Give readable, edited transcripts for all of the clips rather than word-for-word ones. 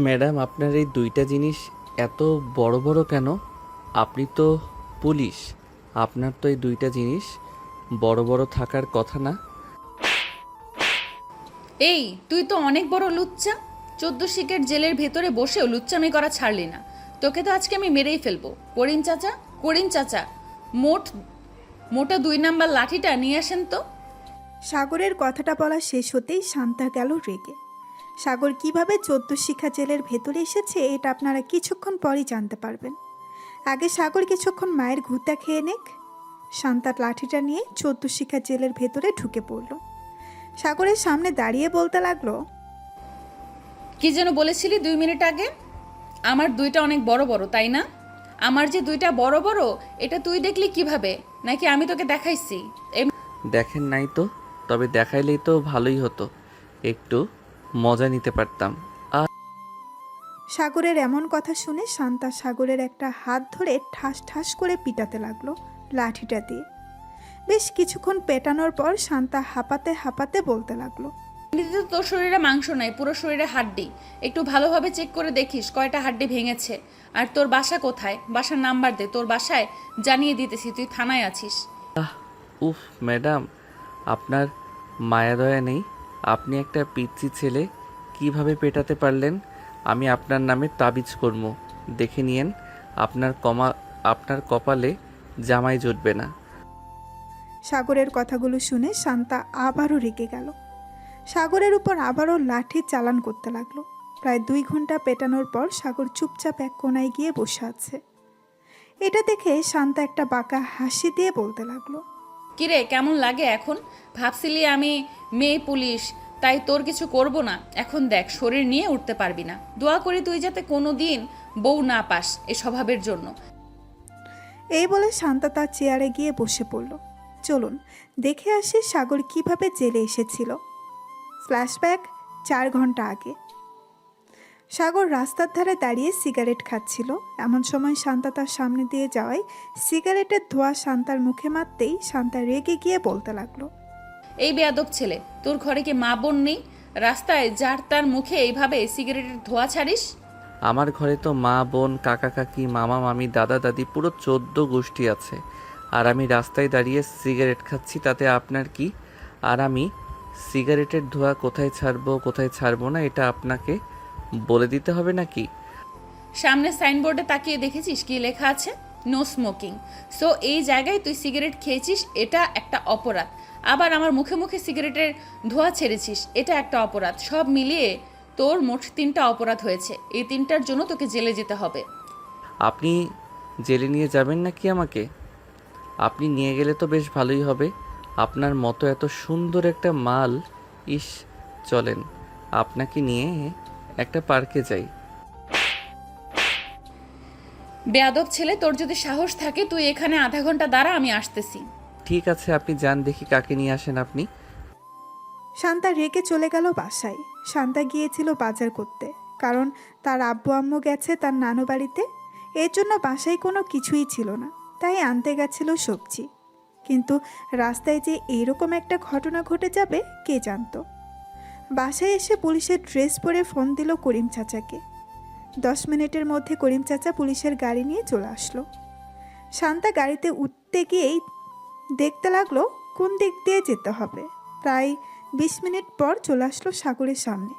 Madam, আপনার এই দুইটা জিনিস এত বড় বড় কেন? আপনি তো পুলিশ, আপনার তো এই দুইটা জিনিস বড় বড় থাকার কথা না। এই তুই তো অনেক বড় লুচ্চা। 14 শিকের জেলের ভেতরে বসেও লুচ্চামি করা ছাড়লি না। তোকে তো আজকে আমি মেরেই ফেলবো। করিম চাচা, করিম চাচা, মোট মোটা 2 নাম্বার লাঠিটা নিয়ে আসেন তো। সাগরের কথাটা বলা শেষ হতেই শান্তা গেল রেগে। সাগর কিভাবে 14 শিখা জেলের ভেতরে এসেছে এটা আপনারা কিছুক্ষণ পরই জানতে পারবেন। আগে সাগর কিছুক্ষণ মায়ের ঘুঁতা খেয়ে নেক। শান্তার লাঠিটা নিয়ে 14 শিখা জেলের ভেতরে ঢুকে পড়ল। সাগরের সামনে দাঁড়িয়ে বলতে লাগলো, কি যেন বলেছিলি 2 মিনিট আগে? আমার দুইটা অনেক বড় বড়, তাই না? আমার যে দুইটা বড় বড় এটা তুই দেখলি কিভাবে? নাকি আমি তোকে দেখাইছি? দেখেন নাই তো, তবে দেখাইলেই তো ভালোই হতো, একটু মজা নিতে পারতাম। সাগরের এমন কথা শুনে শান্তা সাগরের একটা হাত ধরে ঠাস ঠাস করে পিটাতে লাগলো লাঠিটা দিয়ে। বেশ কিছুক্ষণ পেটানোর পর শান্তা হাঁপাতে হাঁপাতে বলতে লাগলো, এমনিতে তো তোর শরীরে মাংস নাই, পুরো শরীরে হাড্ডি। একটু ভালোভাবে চেক করে দেখিস কয়টা হাড্ডি ভেঙেছে। আর তোর বাসা কোথায়? বাসার নাম্বার দে, তোর বাসায় জানিয়ে দিতেছি তুই থানায় আছিস। উফ ম্যাডাম, আপনার মায়া দয়া নেই? আপনি একটা পিচ্চি ছেলে কিভাবে পেটাতে পারলেন? আমি আপনার নামে তাবিজ করব, দেখে নিয়েন। আপনার কপালে জামাই জুটবে না। সাগরের কথাগুলো শুনে শান্তা আবারও রেগে গেল। সাগরের উপর আবারও লাঠি চালান করতে লাগলো। প্রায় 2 ঘন্টা পেটানোর পর সাগর চুপচাপ এক কোনায় গিয়ে বসে আছে। এটা দেখে শান্তা একটা বাঁকা হাসি দিয়ে বলতে লাগলো, কিরে, কেমন লাগে এখন? ভাবছিলি আমি মেয়ে পুলিশ, তাই তোর কিছু করব না। এখন দেখ, শরীর নিয়ে উঠতে পারবি না। দোয়া করি তুই যাতে কোনো দিন বউ না পাস এই স্বভাবের জন্য। এই বলে শান্তা তার চেয়ারে গিয়ে বসে পড়ল। চলুন দেখে আসি সাগর কিভাবে জেলে এসেছিল। ফ্ল্যাশব্যাক 4 ঘন্টা আগে। সাগর রাস্তার ধারে দাঁড়িয়ে সিগারেট খাচ্ছিল। এমন সময় শান্তা তার সামনে দিয়ে যাওয়ায় সিগারেটের ধোঁয়া শান্তার মুখে মারতেই শান্তা রেগে গিয়ে বলতে লাগলো, এই বেয়াদব ছেলে, তোর ঘরে কি মা বোন নেই? রাস্তায় যার তার মুখে এইভাবে সিগারেটের ধোঁয়া ছাড়িস? আমার ঘরে তো মা বোন কাকা কাকি মামা মামি দাদা দাদি পুরো 14 গোষ্ঠী আছে। আর আমি রাস্তায় দাঁড়িয়ে সিগারেট খাচ্ছি, তাতে আপনার কি? আর আমি সিগারেটের ধোঁয়া কোথায় ছাড়বো কোথায় ছাড়বো না এটা আপনাকে বলে দিতে হবে নাকি? সামনে সাইনবোর্ডে তাকিয়ে দেখেছিস কি লেখা আছে? No smoking. সো এই জায়গায় তুই সিগারেট খেয়েছিস, এটা একটা অপরাধ। আবার আমার মুখে মুখে সিগারেটের ধোঁয়া ছেড়েছিস, এটা একটা অপরাধ। সব মিলিয়ে তোর মোট 3টা অপরাধ হয়েছে। এই 3টার জন্য তোকে জেলে যেতে হবে। আপনি জেলে নিয়ে যাবেন নাকি আমাকে? আপনি নিয়ে গেলে তো বেশ ভালোই হবে। আপনার মতো এত সুন্দর একটা মাল। ইস, চলেন আপনাকে নিয়ে একটা পার্কে যাই। বেয়াদব ছেলে, তোর যদি সাহস থাকে তুই এখানে আধা ঘন্টা দাঁড়া, আমি আসতেছি। ঠিক আছে, আপনি যান, দেখি কাকে নিয়ে আসেন আপনি। শান্তা রেগে চলে গেল বাসায়। শান্তা গিয়েছিল বাজার করতে, কারণ তার আব্বু আম্মু গেছে তার নানু বাড়িতে। এর জন্য বাসায় কোনো কিছুই ছিল না, তাই আনতে গেছিল সবজি। কিন্তু রাস্তায় যে এইরকম একটা ঘটনা ঘটে যাবে কে জানতো। বাসায় এসে পুলিশের ড্রেস পরে ফোন দিল করিম চাচাকে। 10 মিনিটের মধ্যে করিম চাচা পুলিশের গাড়ি নিয়ে চলে আসলো। শান্তা গাড়িতে উঠতে গিয়েই দেখতে লাগলো কোন দিক দিয়ে যেতে হবে। প্রায় 20 মিনিট পর চলে আসলো সাগরের সামনে।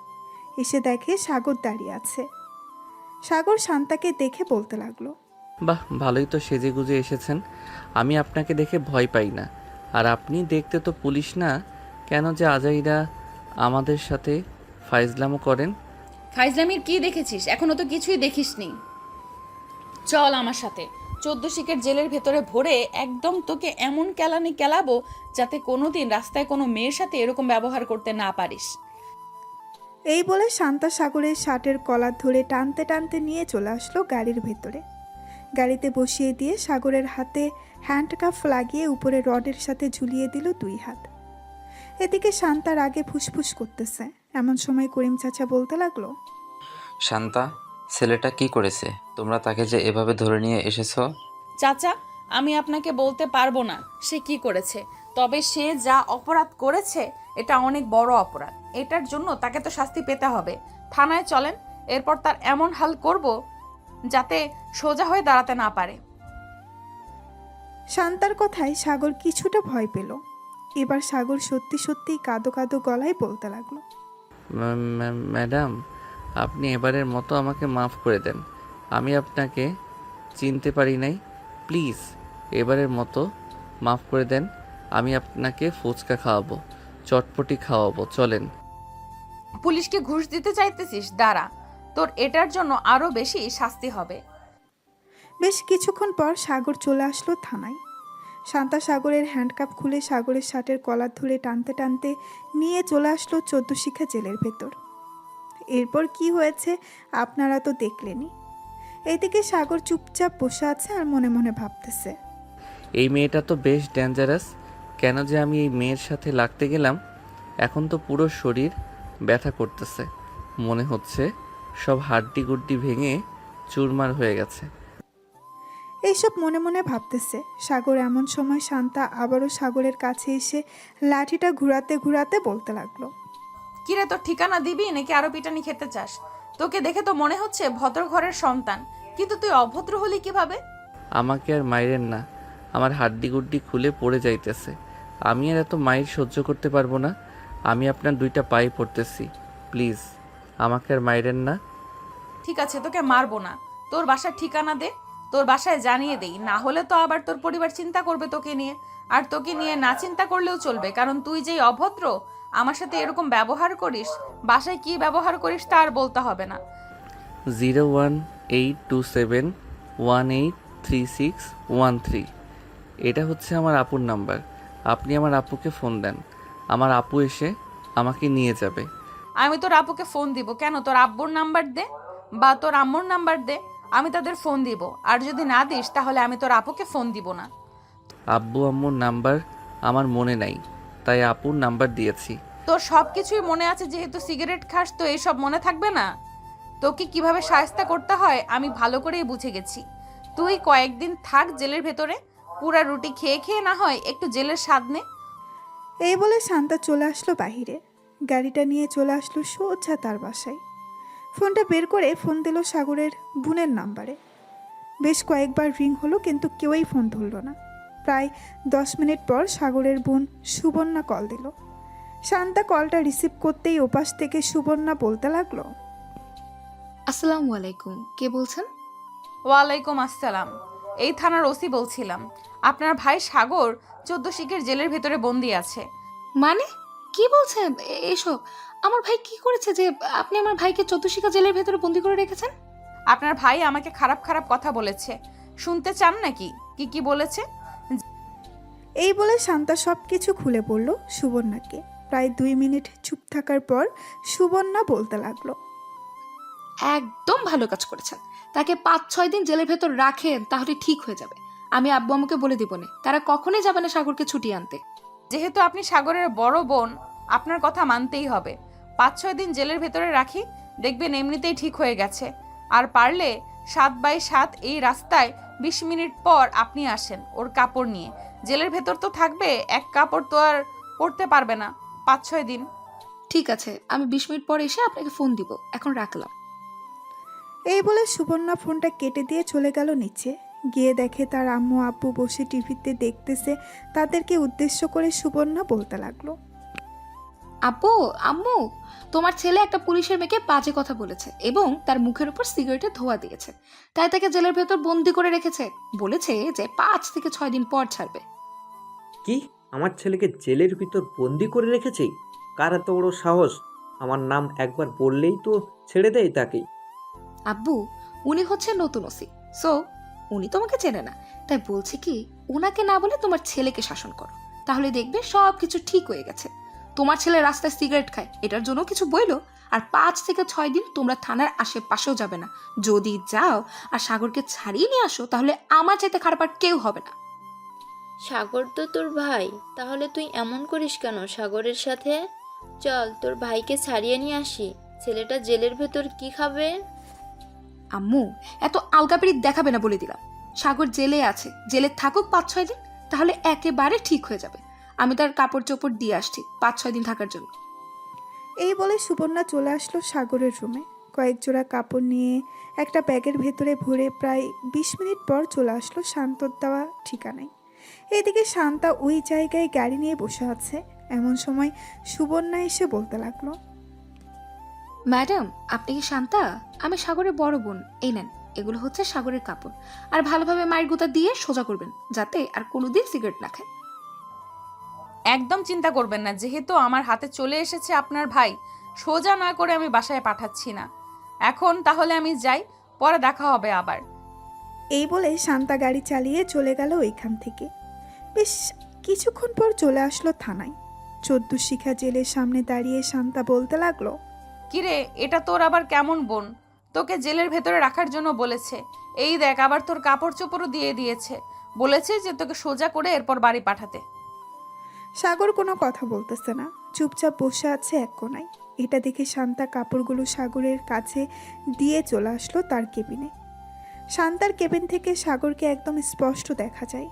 এসে দেখে সাগর দাঁড়িয়ে আছে। সাগর শান্তাকে দেখে বলতে লাগলো, বাহ, ভালোই তো সেজে গুজে এসেছেন। আমি আপনাকে দেখে ভয় পাই না। আর আপনি দেখতে তো পুলিশ না, কেন যে আজাইরা আমাদের সাথে ফাইজলামো করেন? ফাইজলামির কি দেখেছিস? এখনো তো কিছুই দেখিসনি। চল আমার সাথে। 14 শিকের জেলের ভেতরে ভরে একদম তোকে এমন কেলানি কেলাবো যাতে কোনোদিন রাস্তায় কোনো মেয়ের সাথে এরকম ব্যবহার করতে না পারিস। এই বলে শান্তা সাগরের শার্টের কলার ধরে টানতে টানতে নিয়ে চলে আসলো গাড়ির ভেতরে। গাড়িতে বসিয়ে দিয়ে সাগরের হাতে হ্যান্ডকাফ লাগিয়ে উপরে রডের সাথে ঝুলিয়ে দিল 2 হাত। এদিকে শান্তার আগে ফুসফুস করতেছে। এমন সময় করিম চাচা বলতে লাগলো, শান্তা, ছেলেটা কি করেছে? তোমরা তাকে যে এভাবে ধরে নিয়ে এসেছো? চাচা, আমি আপনাকে বলতে পারবো না সে কি করেছে। তবে সে যা অপরাধ করেছে এটা অনেক বড় অপরাধ। এটার জন্য তাকে তো শাস্তি পেতে হবে। থানায় চলেন, এরপর তার এমন হাল করব যাতে সোজা হয়ে দাঁড়াতে না পারে। শান্তার কথায় সাগর কিছুটা ভয় পেল। এবার সাগর সত্যি সত্যিই কাঁদো কাঁদো গলায় বলতে লাগলো। ম্যাডাম, আপনি এবারের মতো আমাকে মাফ করে দেন। আমি আপনাকে চিনতে পারি নাই। প্লিজ এবারের মতো মাফ করে দেন। আমি আপনাকে ফুচকা খাওয়াবো, চটপটি খাওয়াবো, চলেন। পুলিশকে ঘুষ দিতে চাইতেছিস? দাঁড়া, তোর এটার জন্য আরো বেশি শাস্তি হবে। বেশ কিছুক্ষণ পর সাগর চলে আসলো থানায়। শান্তা সাগরের হ্যান্ডকাপ খুলে সাগরের শার্টের কলার ধরে টানতে টানতে নিয়ে চলে আসলো 14 শিখা জেলের ভেতর। এরপর কি হয়েছে আপনারা তো দেখলেনই। এইদিকে সাগর চুপচাপ বসে আছে আর মনে মনে ভাবতেছে, এই মেয়েটা তো বেশ ডেঞ্জারাস। কেন যে আমি এই মেয়ের সাথে লাগতে গেলাম? এখন তো পুরো শরীর ব্যথা করতেছে। মনে হচ্ছে সব হাড্ডি গুড্ডি ভেঙে চুরমার হয়ে গেছে। এইসব মনে মনে ভাবতেছে সাগর। এমন সময় শান্তা আবারও সাগরের কাছে এসে লাঠিটা ঘুরাতে ঘুরাতে বলতে লাগলো, কিরে, তোর ঠিকানা দিবি নাকি আরো পিটানি খেতে চাস? তোকে দেখে তো মনে হচ্ছে ভদ্র ঘরের সন্তান, কিন্তু তুই অভদ্র হলি কিভাবে? আমাকে আর মাইরেন না, আমার হাড্ডি গুড্ডি খুলে পড়ে যাইতেছে। আমি আর এত মাইর সহ্য করতে পারবো না। আমি আপনার 2টা পায়ে পড়তেছি, প্লিজ আমাকে আর মাইরেন না। ঠিক আছে, তোকে মারবো না। তোর বাসার ঠিকানা দে, তোর বাসায় জানিয়ে দেই। না হলে তো আবার তোর পরিবার চিন্তা করবে তোকে নিয়ে। আর তোকে নিয়ে না চিন্তা করলেও চলবে, কারণ তুই যেই অভদ্র, আমার সাথে এরকম ব্যবহার করিস। বাসায় কি ব্যবহার করিস তা আর বলতে হবে না। 01827183613। এটা হচ্ছে আমার আপুর নাম্বার। আপনি আমার আপুকে ফোন দেন, আমার আপু এসে আমাকে নিয়ে যাবে। আমি তোর আপুকে ফোন দিব কেন? তোর আব্বুর নাম্বার দে বা তোর আম্মুর নাম্বার দে, আমি তাদের ফোন দিব। আর যদি না দিস তাহলে আমি তোর আপুকে ফোন দিব না। আব্বু আম্মুর নাম্বার আমার মনে নাই, তাই আপুর নাম্বার দিয়েছি। তোর সব কিছুই মনে আছে, যেহেতু সিগারেট খাস তো এইসব মনে থাকবে না? তোকে কিভাবে শায়েস্তা করতে হয় আমি ভালো করেই বুঝে গেছি। তুই কয়েকদিন থাক জেলের ভেতরে, পুরা রুটি খেয়ে খেয়ে না হয় একটু জেলের স্বাদ নে। এই বলে শান্তা চলে আসলো বাহিরে। গাড়িটা নিয়ে চলে আসলো সোজা তার বাসায়। ফোনটা বের করে ফোন দিল সাগরের বোনের নাম্বারে। বেশ কয়েকবার রিং হলো, কিন্তু কেউই ফোন ধরল না। প্রায় 10 মিনিট পর সাগরের বোন সুবর্ণা কল দিল। শান্তা কলটা রিসিভ করতেই ওপাশ থেকে সুবর্ণা বলতে লাগলো, আসসালামু আলাইকুম, কে বলছেন? ওয়ালাইকুম আসসালাম, এই থানার ওসি বলছিলাম। আপনার ভাই সাগর 14 শিখের জেলের ভেতরে বন্দি আছে। মানে কি বলছেন এসব? আমার ভাই কি করেছে যে আপনি আমার ভাইকে 14 শিখা জেলের ভেতরে বন্দি করে রেখেছেন? আপনার ভাই আমাকে খারাপ খারাপ কথা বলেছে। শুনতে চান নাকি কি কি বলেছে? এই বলে শান্তা সব কিছু খুলে বলল সুবর্ণাকে। প্রায় 2 মিনিট চুপ থাকার পর সুবর্ণা বলতে লাগলো, একদম ভালো কাজ করেছেন। তাকে 5-6 দিন জেলের ভেতর রাখেন, তাহলে ঠিক হয়ে যাবে। আমি আব্বু আম্মুকে বলে দিব না, তারা কখনোই যাবে না সাগরকে ছুটি আনতে। যেহেতু আপনি সাগরের বড় বোন, আপনার কথা মানতেই হবে। 5-6 দিন জেলের ভেতরে রাখি, দেখবেন এমনিতেই ঠিক হয়ে গেছে। আর পারলে 7x7 এই রাস্তায় 20 মিনিট পর আপনি আসেন ওর কাপড় নিয়ে। জেলের ভেতর তো থাকবে, এক কাপড় তো আর পরতে পারবে না 5-6 দিন। ঠিক আছে, আমি 20 মিনিট পর এসে আপনাকে ফোন দিব। এখন রাখলাম। এই বলে সুবর্ণা ফোনটা কেটে দিয়ে চলে গেল নিচে। গিয়ে দেখে তার আম্মু আব্বু বসে টিভিতে দেখতেছে। তাদেরকে উদ্দেশ্য করে সুবর্ণা বলতে লাগলো, আব্বু আম্মু, তোমার ছেলে একটা পুলিশের মেয়েকে বাজে কথা বলেছে এবং তার মুখের উপর সিগারেটের ধোঁয়া দিয়েছে, তাই তাকে জেলের ভেতর বন্দি করে রেখেছে। বলেছে যে 5 থেকে 6 দিন পর ছাড়বে। কি, আমার ছেলেকে জেলের ভিতর বন্দি করে রেখেছে? কার এত বড় সাহস? আমার নাম একবার বললেই তো ছেড়ে দেয় তাকে। আব্বু, উনি হচ্ছে নতুন ওসি, সো উনি তোমাকে চেনে না, তাই বলছে কি ওনাকে না বলে তোমার ছেলেকে শাসন করো, তাহলে দেখবে সব কিছু ঠিক হয়ে গেছে। তোমার ছেলে রাস্তায় সিগারেট খায়, এটার জন্য কিছু বইলো। আর 5 থেকে 6 দিন তোমরা থানার আশেপাশেও যাবে না। যদি যাও আর সাগরকে ছাড়িয়ে নিয়ে আসো, তাহলে আমার চাইতে খারাপ আর কেউ হবে না। সাগর তো তোর ভাই, তাহলে তুই এমন করিস কেন সাগরের সাথে? চল তোর ভাইকে ছাড়িয়ে নিয়ে আসি। ছেলেটা জেলের ভেতর কি খাবে? আম্মু, এত আলগাপিড়ি দেখাবে না বলে দিলাম। সাগর জেলে আছে, জেলে থাকুক 5-6 দিন, তাহলে একেবারে ঠিক হয়ে যাবে। আমি তার কাপড় চোপড় দিয়ে আসছি 5-6 দিন থাকার জন্য। এই বলে সুবর্ণা চলে আসলো সাগরের রুমে। কয়েক জোড়া কাপড় নিয়ে একটা ব্যাগের ভেতরে ভরে প্রায় 20 মিনিট পর চলে আসলো শান্তর দেওয়া ঠিকানায়। এদিকে শান্তা ওই জায়গায় গাড়ি নিয়ে বসে আছে। এমন সময় সুবর্ণা এসে বলতে লাগলো, ম্যাডাম, আপনি কি শান্তা? আমি সাগরের বড় বোন। এই নেন, এগুলো হচ্ছে সাগরের কাপড়। আর ভালোভাবে মায়ের গুঁতা দিয়ে সোজা করবেন, যাতে আর কোনোদিন সিগারেট না খায়। একদম চিন্তা করবেন না, যেহেতু আমার হাতে চলে এসেছে আপনার ভাই, সোজা না করে আমি বাসায় পাঠাচ্ছি না। এখন তাহলে আমি যাই, পরে দেখা হবে আবার। এই বলে শান্তা গাড়ি চালিয়ে চলে গেল ওইখান থেকে। বেশ কিছুক্ষণ পর চলে আসলো থানায়। 14 শিখা জেলের সামনে দাঁড়িয়ে শান্তা বলতে লাগলো, কিরে, এটা তোর আবার কেমন বোন? তোকে জেলের ভেতরে রাখার জন্য বলেছে। এই দেখ, আবার তোর কাপড় চোপড়ও দিয়ে দিয়েছে। বলেছে যে তোকে সোজা করে এরপর বাড়ি পাঠাতে। সাগর কোনো কথা বলতেছে না, চুপচাপ বসে আছে এক কোনায়। এটা দেখে শান্তা কাপড়গুলো সাগরের কাছে দিয়ে চলে আসলো তার কেবিনে। শান্তার কেবিন থেকে সাগরকে একদম স্পষ্ট দেখা যায়।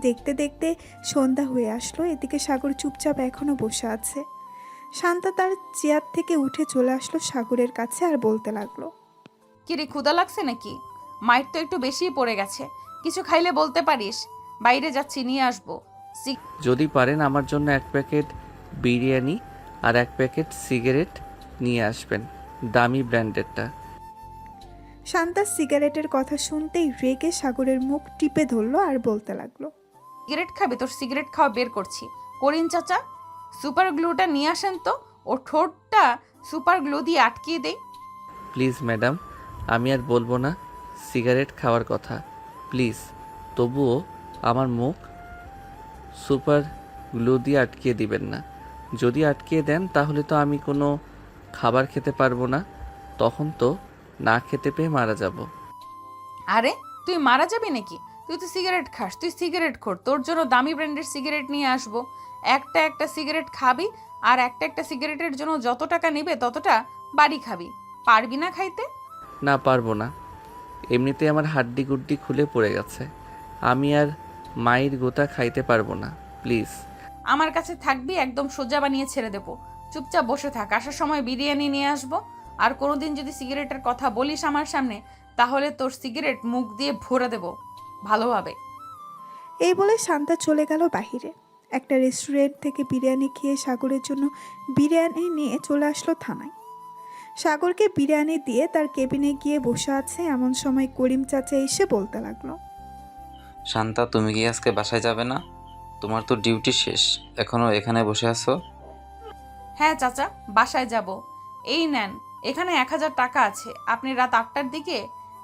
দেখতে দেখতে সন্ধ্যা হয়ে আসলো। এদিকে সাগর চুপচাপ এখনো বসে আছে। শান্তা তার চেয়ার থেকে উঠে চলে আসলো সাগরের কাছে আর বলতে লাগলো, কিরে, ক্ষুধা লাগছে নাকি? মায়ের তো একটু বেশিই পড়ে গেছে, কিছু খাইলে বলতে পারিস, বাইরে যাচ্ছি, নিয়ে আসবো। যদি পারেন আমার জন্য 1 প্যাকেট বিরিয়ানি আর 1 প্যাকেট সিগারেট নিয়ে আসবেন, দামি ব্র্যান্ডেরটা। শান্তার সিগারেটের কথা শুনতেই রেগে সাগরের মুখ টিপে ধরলো আর বলতে লাগলো, সিগারেট খাবে? তোর সিগারেট খাওয়া বের করছি। করিম চাচা, সুপার গ্লুটা নিয়ে আসেন তো, ও ঠোঁটটা সুপার গ্লু দিয়ে আটকিয়ে দেই। প্লিজ ম্যাডাম, আমি আর বলবো না সিগারেট খাওয়ার কথা, প্লিজ। তবুও আমার মুখ সুপার গ্লু দিয়ে আটকিয়ে দিবেন না। যদি আটকিয়ে দেন তাহলে তো আমি কোনো খাবার খেতে পারবো না, তখন তো না খেতে পেয়ে মারা যাব। আরে, তুই মারা যাবি নাকি? তুই তো সিগারেট খাস, তুই সিগারেট খোর। তোর জন্য দামি ব্র্যান্ডের সিগারেট নিয়ে আসবো। একটা একটা সিগারেট খাবি, আর একটা একটা সিগারেটের জন্য যত টাকা নেবে ততটা বাড়ি খাবি। পারবি না খাইতে? না, পারবো না। এমনিতে আমার হাড্ডি গুড্ডি খুলে পড়ে গেছে, আমি আর মায়ের গোতা খাইতে পারবো না, প্লিজ। আমার কাছে থাকবি, একদম সোজা বানিয়ে ছেড়ে দেবো। চুপচাপ বসে থাক, আসার সময় বিরিয়ানি নিয়ে আসবো। আর কোনোদিন যদি সিগারেটের কথা বলিস আমার সামনে, তাহলে তোর সিগারেট মুখ দিয়ে ভরে দেবো ভালোভাবে। এই বলে শান্তা চলে গেল বাহিরে। একটা রেস্টুরেন্ট থেকে বিরিয়ানি খেয়ে সাগরের জন্য বিরিয়ানি নিয়ে চলে আসলো থানায়। সাগরকে বিরিয়ানি দিয়ে তার কেবিনে গিয়ে বসে আছে। এমন সময় করিম চাচা এসে বলতে লাগলো, শান্তা, তুমি কি আজকে বাসায় যাবে না? তোমার তো ডিউটি শেষ, এখনো এখানে বসে আছো? হ্যাঁ চাচা, বাসায় যাব। এই নেন, এখানে 1000 টাকা আছে। আপনি রাত 8টার দিকে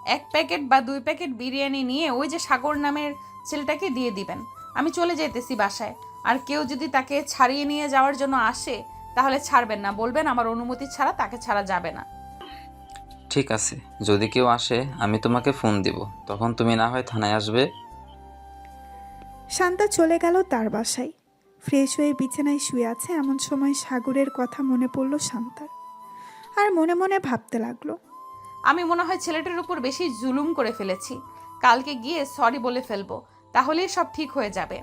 1 প্যাকেট বা 2 প্যাকেট বিরিয়ানি নিয়ে ওই যে সাগর নামের ছেলেটাকে দিয়ে দিবেন। আমি চলে যেতেছি বাসায়। আর কেউ যদি তাকে ছাড়িয়ে নিয়ে যাওয়ার জন্য আসে, তাহলে ছাড়বেন না, বলবেন আমার অনুমতি ছাড়া তাকে ছাড়া যাবে না। ঠিক আছে, যদি কেউ আসে আমি তোমাকে ফোন দিব, তখন তুমি না হয় থানায় আসবে। শান্তা চলে গেল তার বাসায়। ফ্রেশ হয়ে বিছানায় শুয়ে আছে। এমন সময় সাগরের কথা মনে পড়ল শান্তার। আর মনে মনে ভাবতে লাগলো, আমি মনে হয় ছেলেটার উপর বেশি জুলুম করে ফেলেছি। কালকে গিয়ে সরি বলে ফেলবো, তাহলেই সব ঠিক হয়ে যাবে।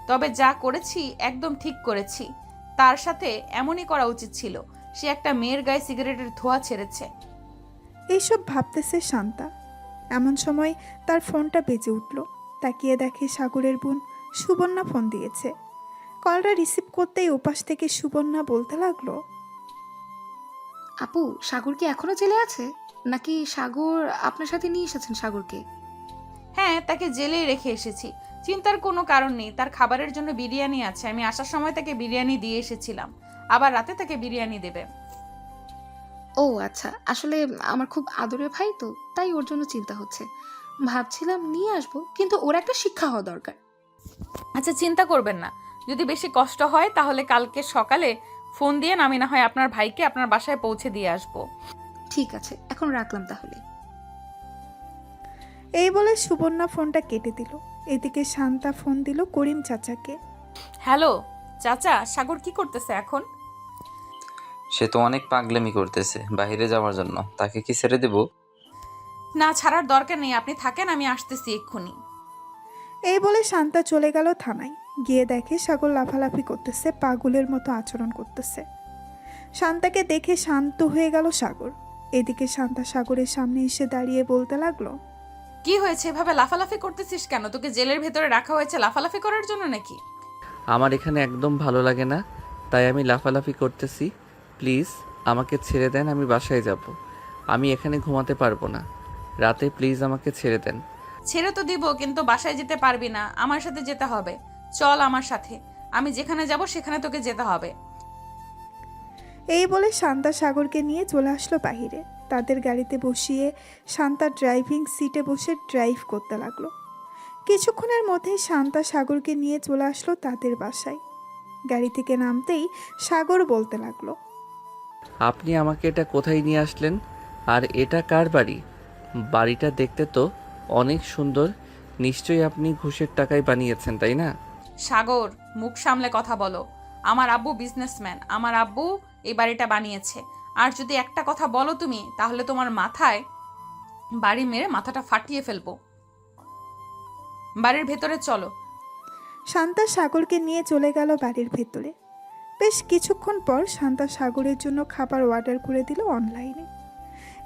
তবে যা করেছি একদম ঠিক করেছি। তার সাথে এমনই করা উচিত ছিল। সে একটা মেয়ের গায়ে সিগারেটের ধোঁয়া ছেড়েছে। এইসব ভাবতেছে শান্তা। এমন সময় তার ফোনটা বেজে উঠল। তাকিয়ে দেখে সাগরের বোন সুবর্ণা ফোন দিয়েছে। কলটা রিসিভ করতেই ওপাশ থেকে সুবর্ণা বলতে লাগলো, আপু, সাগর কি এখনো জেলে আছে? নাকি সাগর আপনার সাথে নিয়ে এসেছেন সাগরকে? হ্যাঁ, তাকে জেলেই রেখে এসেছি। চিন্তার কোনো কারণ নেই, তার খাবারের জন্য বিরিয়ানি আছে। আমি আসার সময় তাকে বিরিয়ানি দিয়ে এসেছিলাম, আবার রাতে তাকে বিরিয়ানি দেবে। ও আচ্ছা, আসলে আমার খুব আদরের ভাই তো, তাই ওর জন্য চিন্তা হচ্ছে। ভাবছিলাম নিয়ে আসবো, কিন্তু ওর একটা শিক্ষা হওয়া দরকার। আচ্ছা, চিন্তা করবেন না। যদি বেশি কষ্ট হয় তাহলে কালকে সকালে ফোন দিয়ে আমি না হয় আপনার ভাইকে আপনার বাসায় পৌঁছে দিয়ে আসবো। ঠিক আছে, এখন রাখলাম তাহলে। এই বলে সুবর্ণা ফোনটা কেটে দিল। এদিকে শান্তা ফোন দিল করিম চাচাকে। হ্যালো চাচা, সাগর কি করতেছে এখন? সে তো অনেক পাগলামি করতেছে বাইরে যাওয়ার জন্য, তাকে কি ছেড়ে দেব? না, ছাড়ার দরকার নেই, আপনি থাকেন, আমি আসতেছি এক্ষুনি। এই বলে শান্তা চলে গেল থানায়। গিয়ে দেখে সাগর লাফালাফি করতেছে, পাগলের মতো আচরণ করতেছে। শান্তাকে দেখে শান্ত হয়ে গেল সাগর। এদিকে শান্তা সাগরের সামনে এসে দাঁড়িয়ে বলতে লাগলো, কি হয়েছে, এভাবে লাফালাফি করতেছিস কেন? তোকে জেলের ভেতরে রাখা হয়েছে লাফালাফি করার জন্য নাকি? আমার এখানে একদম ভালো লাগে না, তাই আমি লাফালাফি করতেছি। প্লিজ আমাকে ছেড়ে দেন, আমি বাসায় যাব। আমি এখানে ঘুমাতে পারবো না রাতে, প্লিজ আমাকে ছেড়ে দেন। ছেড়ে তো দিব, কিন্তু বাসায় যেতে পারবি না, আমার সাথে যেতে হবে। চল আমার সাথে, আমি যেখানে যাব সেখানে তোকে যেতে হবে। এই বলে শান্তা সাগরকে নিয়ে চলে আসলো বাহিরে। তাদের গাড়িতে বসিয়ে শান্তা ড্রাইভিং সিটে বসে ড্রাইভ করতে লাগলো। কিছুক্ষণের মধ্যেই শান্তা সাগরকে নিয়ে চলে আসলো তাদের বাসায়। গাড়ি থেকে নামতেই সাগর বলতে লাগলো, আপনি আমাকে এটা কোথায় নিয়ে আসলেন? আর এটা কার বাড়ি? বাড়িটা দেখতে তো অনেক সুন্দর। নিশ্চয়ই আপনি ঘুষের টাকায় বানিয়েছেন, তাই না? সাগর, মুখ সামলে কথা বলো। আমার আব্বু বিজনেসম্যান, আমার আব্বু এই বাড়িটা বানিয়েছে। আর যদি একটা কথা বলো তুমি, তাহলে তোমার মাথায় বাড়ি মেরে মাথাটা ফাটিয়ে ফেলবো। বাড়ির ভেতরে চলো। শান্তা সাগরকে নিয়ে চলে গেল বাড়ির ভেতরে। বেশ কিছুক্ষণ পর শান্তা সাগরের জন্য খাবার অর্ডার করে দিল অনলাইনে।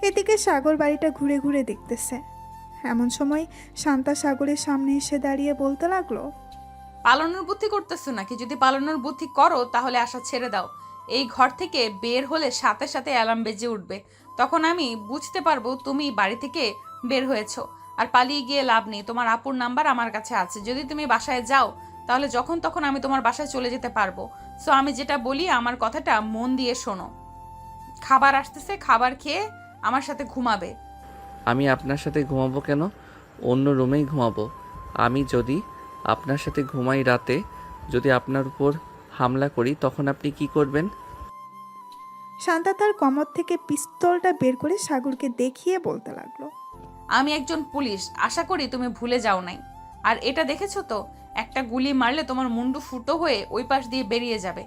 এদিকে সাগর বাড়িটা ঘুরে ঘুরে দেখতেছে। এমন সময় শান্তা সাগরের সামনে এসে দাঁড়িয়ে বলতে লাগলো, পালানোর বুদ্ধি করতেছো নাকি? যদি পালানোর বুদ্ধি করো তাহলে আশা ছেড়ে দাও। এই ঘর থেকে বের হলে সাথে সাথে অ্যালার্ম বেজে উঠবে। তখন আমি বুঝতে পারবো তুমি বাড়ি থেকে বের হয়েছো। আর পালিয়ে গিয়ে লাভ নেই, তোমার আপুর নাম্বার আমার কাছে আছে। যদি তুমি বাসায় যাও তাহলে যখন তখন আমি তোমার বাসায় চলে যেতে পারবো। সো আমি যেটা বলি আমার কথাটা মন দিয়ে শোনো। খাবার আসতেছে, খাবার খেয়ে আমার সাথে ঘুমাবে। আমি আপনার সাথে ঘুমাবো কেন? অন্য রুমেই ঘুমাবো। আমি যদি আপনার সাথে ঘুমাই রাতে, যদি আপনার উপর হামলা করি, তখন আপনি কি করবেন? শান্তা তার কমর থেকে পিস্তলটা বের করে সাগরকে দেখিয়ে বলতে লাগলো, আমি একজন পুলিশ, আশা করি তুমি ভুলে যাও নাই। আর এটা দেখেছো তো, একটা গুলি মারলে তোমার মুন্ডু ফুটো হয়ে ওই পাশ দিয়ে বেরিয়ে যাবে।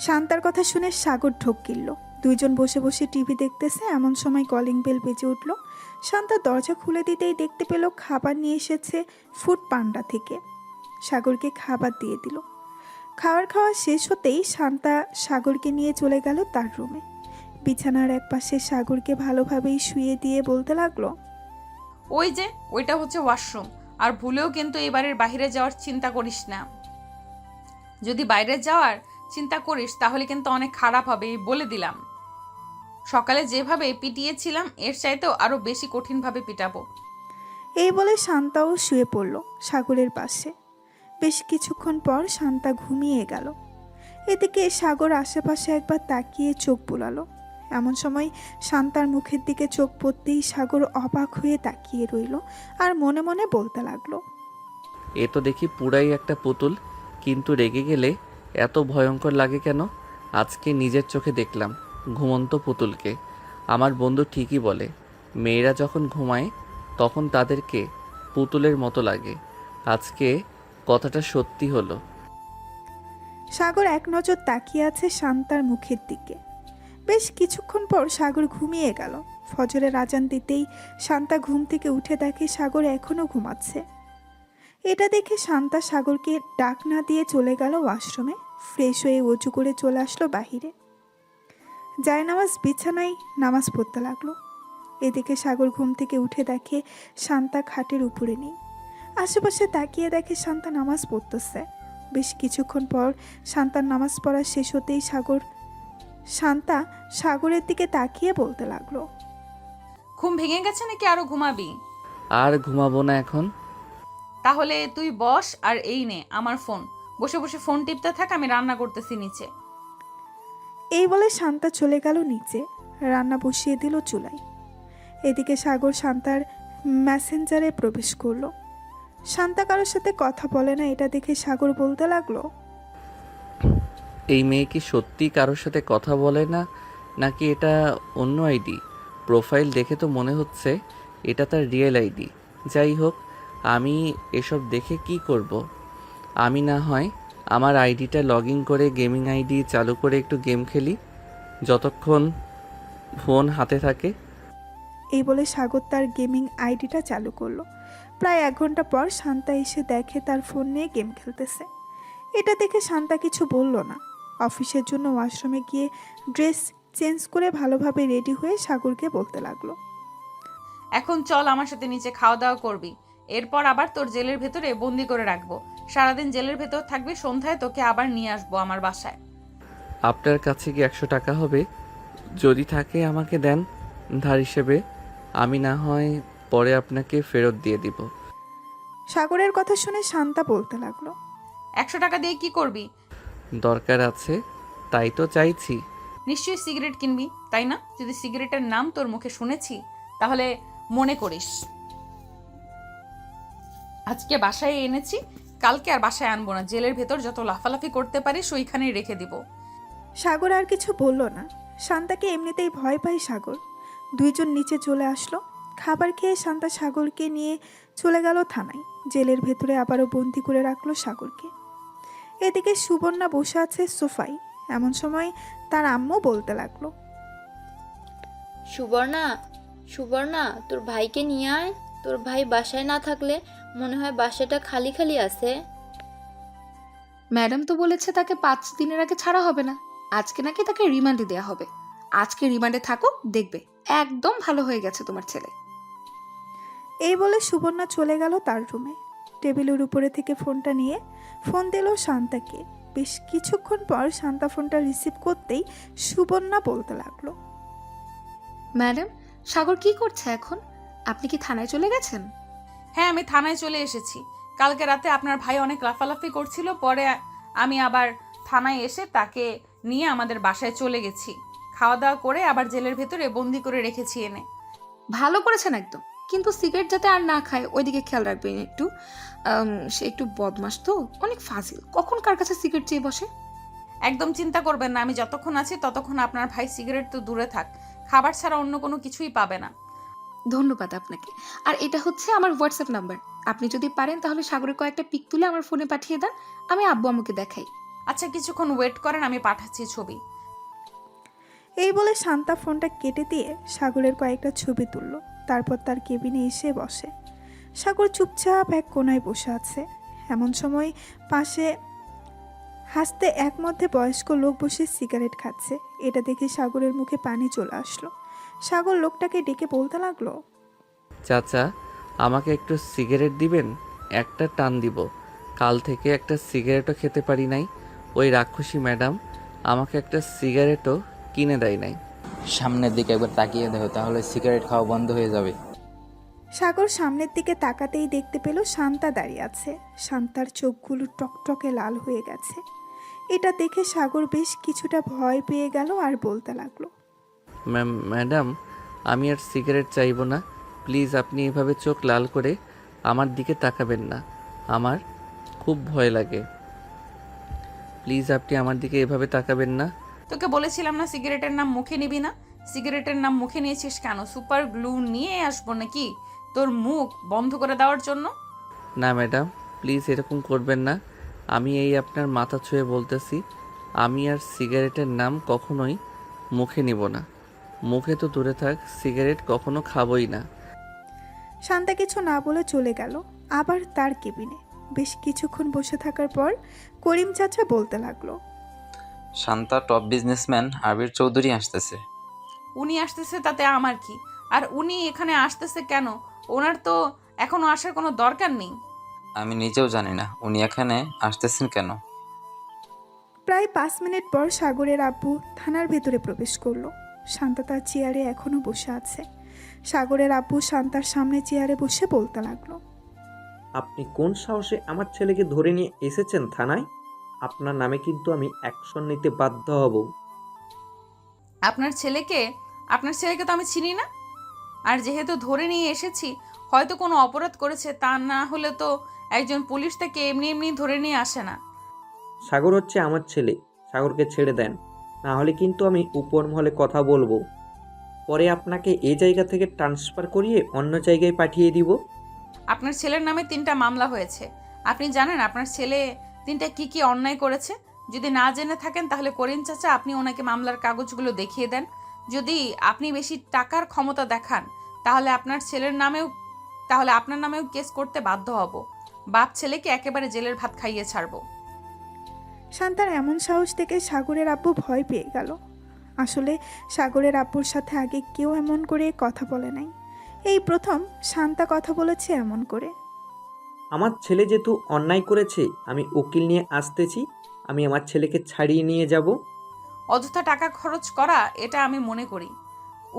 শান্তার কথা শুনে সাগর ঢোক গিলল। দুইজন বসে বসে টিভি দেখতেছে। এমন সময় কলিং বেল বেজে উঠল। শান্তা দরজা খুলে দিতেই দেখতে পেল খাবার নিয়ে এসেছে ফুড পান্ডা থেকে। সাগরকে খাবার দিয়ে দিল। খাওয়া শেষ হতেই শান্তা সাগরকে নিয়ে চলে গেল তার রুমে। বিছানার এক পাশে সাগরকে ভালোভাবেই শুয়ে দিয়ে বলতে লাগলো, ওই যে ওইটা হচ্ছে ওয়াশরুম। আর ভুলেও কিন্তু এই বাড়ির বাইরে যাওয়ার চিন্তা করিস না। যদি বাইরে যাওয়ার চিন্তা করিস তাহলে কিন্তু অনেক খারাপ হবে, এই বলে দিলাম। সকালে যেভাবে পিটিয়েছিলাম এর চাইতেও আরো বেশি কঠিনভাবে পিটাবো। এই বলে শান্তাও শুয়ে পড়ল সাগরের পাশে। বেশ কিছুক্ষণ পর শান্তা ঘুমিয়ে গেল। এদিকে সাগর আশেপাশে একবার তাকিয়ে চোখ বুলালো। এমন সময় শান্তার মুখের দিকে চোখ পড়তেই সাগর অবাক হয়ে তাকিয়ে রইল আর মনে মনে বলতে লাগলো, এ তো দেখি পুরাই একটা পুতুল, কিন্তু রেগে গেলে এত ভয়ঙ্কর লাগে কেন? আজকে নিজের চোখে দেখলাম ঘুমন্ত পুতুলকে। আমার বন্ধু ঠিকই বলে, মেয়েরা যখন ঘুমায় তখন তাদেরকে পুতুলের মতো লাগে। আজকে কথাটা সত্যি হলো। সাগর এক নজর তাকিয়ে আছে শান্তার মুখের দিকে। বেশ কিছুক্ষণ পর সাগর ঘুমিয়ে গেল। ফজরের আজান দিতেই শান্তা ঘুম থেকে উঠে দেখে সাগর এখনো ঘুমাচ্ছে। এটা দেখে শান্তা সাগরকে ডাক না দিয়ে চলে গেল ওয়াশরুমে। ফ্রেশ হয়ে অজু করে চলে আসলো বাহিরে। জায়নামাজ বিছানায় নামাজ পড়তে লাগলো। এদিকে সাগর ঘুম থেকে উঠে দেখে শান্তা খাটের উপরে নেই। আশেপাশে তাকিয়ে দেখে শান্তা নামাজ পড়তেছে। বেশ কিছুক্ষণ পর শান্তার নামাজ পড়া শেষ হতেই শান্তা সাগরের দিকে তাকিয়ে বলতে লাগলো, ঘুম ভেঙে গেছে নাকি আরো ঘুমাবি? আর ঘুমাবো না এখন। তাহলে তুই বস আর এই নে আমার ফোন। বসে বসে ফোন টিপতে থাক, আমি রান্না করতেছি নিচে। এই বলে শান্তা চলে গেল নিচে। রান্না বসিয়ে দিল চুলায়। এদিকে সাগর শান্তার মেসেঞ্জারে প্রবেশ করলো। শান্তা কারোর সাথে কথা বলে না, এটা দেখে সাগর বলতে লাগলো, এই মেয়ে কি সত্যি কারোর সাথে কথা বলে না, নাকি এটা অন্য আইডি? প্রোফাইল দেখে তো মনে হচ্ছে এটা তার রিয়েল আইডি। যাই হোক, আমি এসব দেখে কি করব? আমি না হয় আমার আইডিটা লগ ইন করে গেমিং আইডি চালু করে একটু গেম খেলি যতক্ষণ ফোন হাতে থাকে। এই বলে সাগর তার গেমিং আইডিটা চালু করলো। প্রায় 1 ঘন্টা পর শান্তা এসে দেখে তার ফোন নিয়ে গেম খেলতেছে। এটা দেখে শান্তা কিছু বলল না। অফিসের জন্য ওয়াশরুমে গিয়ে ড্রেস চেঞ্জ করে ভালোভাবে রেডি হয়ে সাগরকে বলতে লাগলো। এখন চল আমার সাথে নিচে খাওয়া দাওয়া করবি, এরপর আবার তোর জেলের ভেতরে বন্দি করে রাখবো। সারাদিন জেলের ভেতর থাকবি, সন্ধ্যায় তোকে আবার নিয়ে আসবো আমার বাসায়। আপনার কাছে কি 100 টাকা হবে? যদি থাকে আমাকে দেন ধার হিসেবে, আমি না হয় পরে আপনাকে ফেরত দিয়ে দিব। সাগরের কথা শুনে শান্তা বলতে লাগলো। 100 টাকা দিয়ে কি করবি? দরকার আছে তাই তো চাইছি। নিশ্চয়ই সিগারেট কিনবি, তাই না? যদি সিগারেটের নাম তোর মুখে শুনেছি তাহলে মনে করিস আজকে বাসায় এনেছি, কালকে আর বাসায় আনবো না। জেলের ভেতর যত লাফালাফি করতে পারিস ওইখানেই রেখে দিব। সাগর আর কিছু বলল না। শান্তাকে এমনিতেই ভয় পায় সাগর। দুইজন নিচে চলে আসলো। খাবার খেয়ে শান্তা সাগরকে নিয়ে চলে গেল থানায়। জেলের ভেতরে আবারও বন্দি করে রাখলো সাগরকে। এদিকে সুবর্ণা বসে আছে সোফায়। এমন সময় তার আম্মু বলতে লাগলো। সুবর্ণা, সুবর্ণা, তোর ভাইকে নিয়ে আয়। তোর ভাই বাসায় না থাকলে মনে হয় বাসাটা খালি খালি আছে। ম্যাডাম তো বলেছে তাকে 5 দিনের আগে ছাড়া হবে না। আজকে নাকি তাকে রিমান্ডে দেওয়া হবে। আজকে রিমান্ডে থাকুক, দেখবে একদম ভালো হয়ে গেছে তোমার ছেলে। এই বলে সুবর্ণা চলে গেল তার রুমে। টেবিলের উপরে থেকে ফোনটা নিয়ে ফোন দিল শান্তাকে। বেশ কিছুক্ষণ পর শান্তা ফোনটা রিসিভ করতেই সুবর্ণা বলতে লাগলো। ম্যাডাম, সাগর কি করছে এখন? আপনি কি থানায় চলে গেছেন? হ্যাঁ, আমি থানায় চলে এসেছি। কালকে রাতে আপনার ভাই অনেক লাফালাফি করছিল, পরে আমি আবার থানায় এসে তাকে নিয়ে আমাদের বাসায় চলে গেছি। খাওয়া দাওয়া করে আবার জেলের ভেতরে বন্দি করে রেখেছি এনে। ভালো করেছেন একদম, কিন্তু সিগারেট যাতে আর না খায় ওইদিকে খেয়াল রাখবেন একটু। সে একটু বদমাস তো, অনেক ফাজিল, কখন কার কাছে সিগারেট চেয়ে বসে। একদম চিন্তা করবেন না, আমি যতক্ষণ আছি ততক্ষণ আপনার ভাই সিগারেট তো দূরে থাক, খাবার ছাড়া অন্য কোনো কিছুই পাবে না। ধন্যবাদ আপনাকে। আর এটা হচ্ছে আমার হোয়াটসঅ্যাপ নাম্বার। আপনি যদি পারেন তাহলে সাগরের কয়েকটা পিক তুলে আমার ফোনে পাঠিয়ে দেন, আমি আব্বু আম্মুকে দেখাই। আচ্ছা, কিছুক্ষণ ওয়েট করেন, আমি পাঠাচ্ছি ছবি। এই বলে শান্তা ফোনটা কেটে দিয়ে সাগরের কয়েকটা ছবি তুলল। তারপর তার কেবিনে এসে বসে। সাগর চুপচাপ এক কোনায় বসে আছে। এমন সময় পাশে হাসতে এক মধ্যে বয়স্ক লোক বসে সিগারেট খাচ্ছে। এটা দেখে সাগরের মুখে পানি চলে আসলো। সাগর লোকটাকে ডেকে বলতে লাগলো। চাচা, আমাকে একটু সিগারেট দিবেন? একটা টান দিব। কাল থেকে একটা সিগারেটও খেতে পারি নাই। ওই রাক্ষসী ম্যাডাম আমাকে একটা সিগারেটও কিনে দেয় নাই। সামনের দিকে একবার তাকিয়ে দেখো, তাহলে সিগারেট খাওয়া বন্ধ হয়ে যাবে। সাগর সামনের দিকে তাকাতেই দেখতে পেল শান্তা দাঁড়িয়ে আছে। শান্তার চোখগুলো টকটকে লাল হয়ে গেছে। এটা দেখে সাগর বেশ কিছুটা ভয় পেয়ে গেল আর বলতে লাগলো। ম্যাডাম, আমি আর সিগারেট চাইবো না। প্লিজ আপনি এভাবে চোখ লাল করে আমার দিকে তাকাবেন না, আমার খুব ভয় লাগে। প্লিজ আপনি আমার দিকে এভাবে তাকাবেন না। তোকে বলেছিলাম না সিগারেটের নাম মুখে নিবি না? সিগারেটের নাম মুখে নিয়েছিস কেন? সুপার গ্লু নিয়ে আসবো নাকি তোর মুখ বন্ধ করে দেওয়ার জন্য? না ম্যাডাম, প্লিজ এরকম করবেন না। আমি এই আপনার মাথা ছুঁয়ে বলতেছি, আমি আর সিগারেটের নাম কখনোই মুখে নিব না। মুখে তো দূরে থাক, সিগারেট কখনো খাবই না। শান্তা কিছু না বলে চলে গেল আবার তার কেবিনে। বেশ কিছুক্ষণ বসে থাকার পর করিম চাচা বলতে লাগলো। শান্তা টপ বিজনেসম্যান আবির চৌধুরী আসতেছে। উনি আসতেছে তাতে আমার কি? আর উনি এখানে আসতেছে কেন? ওনার তো এখনো আসার কোনো দরকার নেই। আমি নিজেও জানি না উনি এখানে আসতেছেন কেন। প্রায় 5 মিনিট পর সাগরের আব্বু থানার ভেতরে প্রবেশ করলো। শান্তা তার চেয়ারে এখনো বসে আছে। সাগরের আব্বু শান্তার সামনে চেয়ারে বসে বলতে লাগলো। আপনি কোন সাহসে আমার ছেলেকে ধরে নিয়ে এসেছেন থানায়? আপনার নামে কিন্তু আমি অ্যাকশন নিতে বাধ্য হব। আপনার ছেলেকে তো আমি চিনি না। আর যেহেতু ধরে নিয়ে এসেছি, হয়তো কোনো অপরাধ করেছে, তা না হলে তো একজন পুলিশ তাকে এমনি এমনি ধরে নিয়ে আসে না। সাগর হচ্ছে আমার ছেলে, সাগরকে ছেড়ে দেন, না হলে কিন্তু আমি উপর মহলে কথা বলবো। পরে আপনাকে এই জায়গা থেকে ট্রান্সফার করিয়ে অন্য জায়গায় পাঠিয়ে দিব। আপনার ছেলের নামে 3টা মামলা হয়েছে। আপনি জানেন আপনার ছেলে 3টা কি কি অন্যায় করেছে? যদি না জেনে থাকেন তাহলে করিম চাচা আপনি ওনাকে মামলার কাগজগুলো দেখিয়ে দেন। যদি আপনি বেশি টাকার ক্ষমতা দেখান তাহলে আপনার নামেও কেস করতে বাধ্য হব। বাপ ছেলেকে একেবারে জেলের ভাত খাইয়ে ছাড়বো। শান্তার এমন সাহস দেখে সাগরের আব্বু ভয় পেয়ে গেল। আসলে সাগরের আব্বুর সাথে আগে কেউ এমন করে কথা বলে নাই। এই প্রথম শান্তা কথা বলেছে এমন করে। আমার ছেলে যেহেতু অন্যায় করেছে, আমি উকিল নিয়ে আসতেছি। আমি আমার ছেলেকে ছাড়িয়ে নিয়ে যাব। অযথা টাকা খরচ করা এটা আমি মনে করি।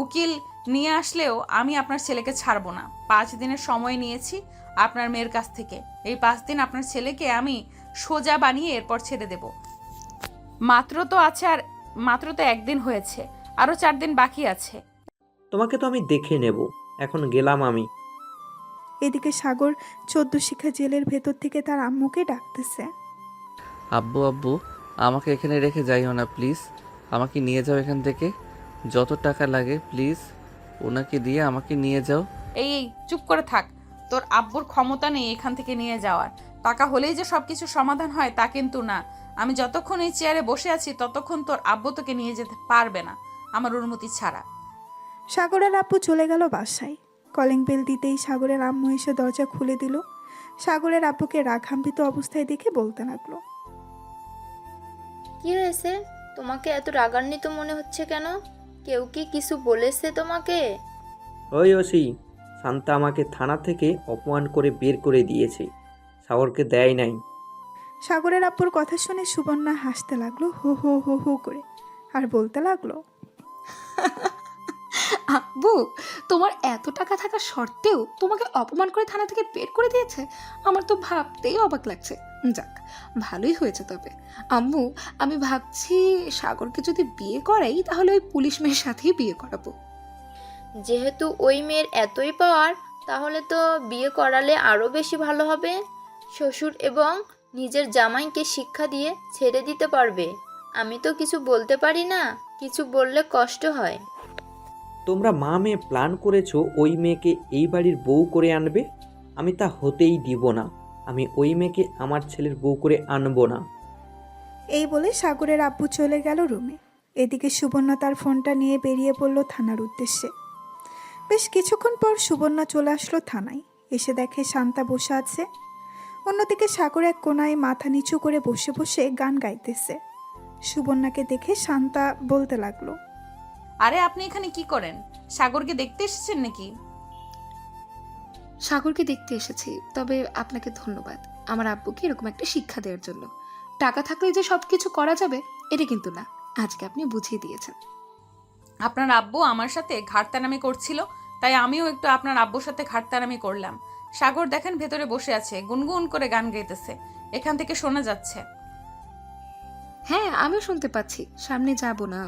উকিল নিয়ে আসলেও আমি আপনার ছেলেকে ছাড়বো না। 5 দিনের সময় নিয়েছি আপনার মেয়ের কাছ থেকে। এই 5 দিন আপনার ছেলেকে আমি সোজা বানিয়ে এরপর ছেড়ে দেব। মাত্র তো 1 দিন হয়েছে, আরও 4 দিন বাকি আছে। তোমাকে তো আমি দেখে নেব। এখন গেলাম আমি। এদিকে সাগর 14 শিখা জেলের ভেতর থেকে তার আম্মুকে ডাকতেছে। আব্বু আব্বু, আমাকে এখানে রেখে যাইও না প্লিজ। আমাকে নিয়ে যাও এখান থেকে, যত টাকা লাগে প্লিজ ওনাকে দিয়ে আমাকে নিয়ে যাও। এই চুপ করে থাক। তোর আব্বুর ক্ষমতা নেই এখান থেকে নিয়ে যাওয়ার। টাকা হলেই যে সব কিছু সমাধান হয় তা কিন্তু না। আমি যতক্ষণ এই চেয়ারে বসে আছি ততক্ষণ তোর আব্বু তোকে নিয়ে যেতে পারবে না আমার অনুমতি ছাড়া। সাগরের আব্বু চলে গেল বাসায়। কলিং বেল দিতেই সাগরের আম্মু এসে দরজা খুলে দিল। সাগরের আব্বুকে রাগান্বিত অবস্থায় দেখে বলতে লাগলো, কি হয়েছে? তোমাকে এত রাগান্বিত মনে হচ্ছে কেন? কেউ কি কিছু বলেছে তোমাকে? ওই ওসি, শান্তা আমাকে থানা থেকে অপমান করে বের করে দিয়েছে, সাগরকে দেয় নাই। সাগরের আব্বুর কথা শুনে সুবর্ণা হাসতে লাগলো হো হো হো হো করে, আর বলতে লাগলো, আব্বু, তোমার এত টাকা থাকা সত্ত্বেও তোমাকে অপমান করে থানা থেকে বের করে দিয়েছে? আমার তো ভাবতেই অবাক লাগছে। যাক, ভালোই হয়েছে তবে। আম্মু, আমি ভাবছি সাগরকে যদি বিয়ে করাই তাহলে ওই পুলিশ মেয়ের সাথেই বিয়ে করাবো। যেহেতু ওই মেয়ের এতই পাওয়ার, তাহলে তো বিয়ে করালে আরও বেশি ভালো হবে। শ্বশুর এবং নিজের জামাইকে শিক্ষা দিয়ে ছেড়ে দিতে পারবে। আমি তো কিছু বলতে পারি না, কিছু বললে কষ্ট হয়। তোমরা মা মেয়ে প্ল্যান করেছো ওই মেয়েকে এই বাড়ির বউ করে আনবে। আমি তা হতেই দিব না। আমি ওই মেয়েকে আমার ছেলের বউ করে আনবো না। এই বলে সাগরের আব্বু চলে গেল রুমে। এদিকে সুবর্ণা তার ফোনটা নিয়ে বেরিয়ে পড়ল থানার উদ্দেশ্যে। বেশ কিছুক্ষণ পর সুবর্ণা চলে আসলো থানায়। এসে দেখে শান্তা বসে আছে। অন্যদিকে সাগর এক কোনায় মাথা নিচু করে বসে বসে গান গাইতেছে। সুবর্ণাকে দেখে শান্তা বলতে লাগলো, আরে আপনি এখানে কি করেন? সাগরকে দেখতে এসেছেন নাকি? সাগরকে দেখতে এসেছি, তবে আপনাকে ধন্যবাদ আমার আব্বুকে এরকম একটা শিক্ষা দেওয়ার জন্য। টাকা থাকলে যে সব কিছু করা যাবে এটা কিন্তু না, আজকে আপনি বুঝিয়ে দিয়েছেন। আপনার আব্বু আমার সাথে ঘাটতারামি করছিল, তাই আমিও একটু আপনার আব্বুর সাথে ঘাটতারামি করলাম। সাগর দেখেন ভেতরে বসে আছে, গুনগুন করে গান গাইতেছে, এখান থেকে শোনা যাচ্ছে। হ্যাঁ, আমিও শুনতে পাচ্ছি। সামনে যাব না,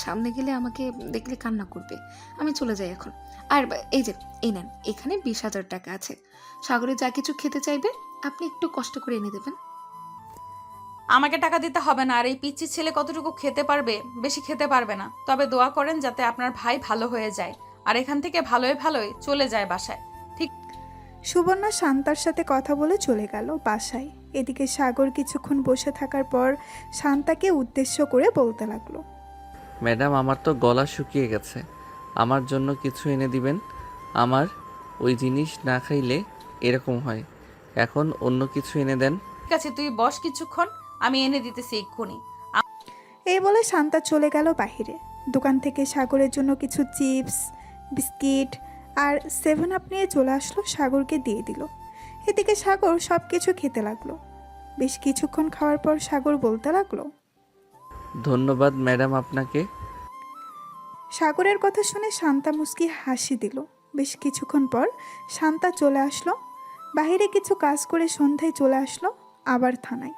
সামনে গেলে আমাকে দেখলে কান্না করবে। আমি চলে যাই এখন। আর এই যে, এই নেন, এখানে 20,000 টাকা আছে। সাগরে যা কিছু খেতে চাইবে আপনি একটু কষ্ট করে এনে দেবেন। আমাকে টাকা দিতে হবে না। আর এই পিচ্চি ছেলে কতটুকু খেতে পারবে? বেশি খেতে পারবে না। তবে দোয়া করেন যাতে আপনার ভাই ভালো হয়ে যায় আর এখান থেকে ভালোই ভালোই চলে যায় বাসায়। ঠিক। সুবর্ণা শান্তার সাথে কথা বলে চলে গেল বাসায়। এদিকে সাগর কিছুক্ষণ বসে থাকার পর শান্তাকে উদ্দেশ্য করে বলতে লাগলো, ম্যাডাম, আমার তো গলা শুকিয়ে গেছে, আমার জন্য কিছু এনে দিবেন। আমার ওই জিনিস না খাইলে এরকম হয়, এখন অন্য কিছু এনে দেন। ঠিক আছে, তুই বস কিছুক্ষণ, আমি এনে দিতেছি এক্ষুনি। এই বলে শান্তা চলে গেল বাহিরে। দোকান থেকে সাগরের জন্য কিছু চিপস, বিস্কিট আর 7 আপ নিয়ে চলে আসলো, সাগরকে দিয়ে দিল। এদিকে সাগর সব কিছু খেতে লাগলো। বেশ কিছুক্ষণ খাওয়ার পর সাগর বলতে লাগলো, ধন্যবাদ ম্যাডাম আপনাকে। সাগরের কথা শুনে শান্তা মুস্কি হাসি দিল। বেশ কিছুক্ষণ পর শান্তা চলে আসলো বাইরে, কিছু কাজ করে সন্ধ্যায় চলে আসলো আবার থানায়।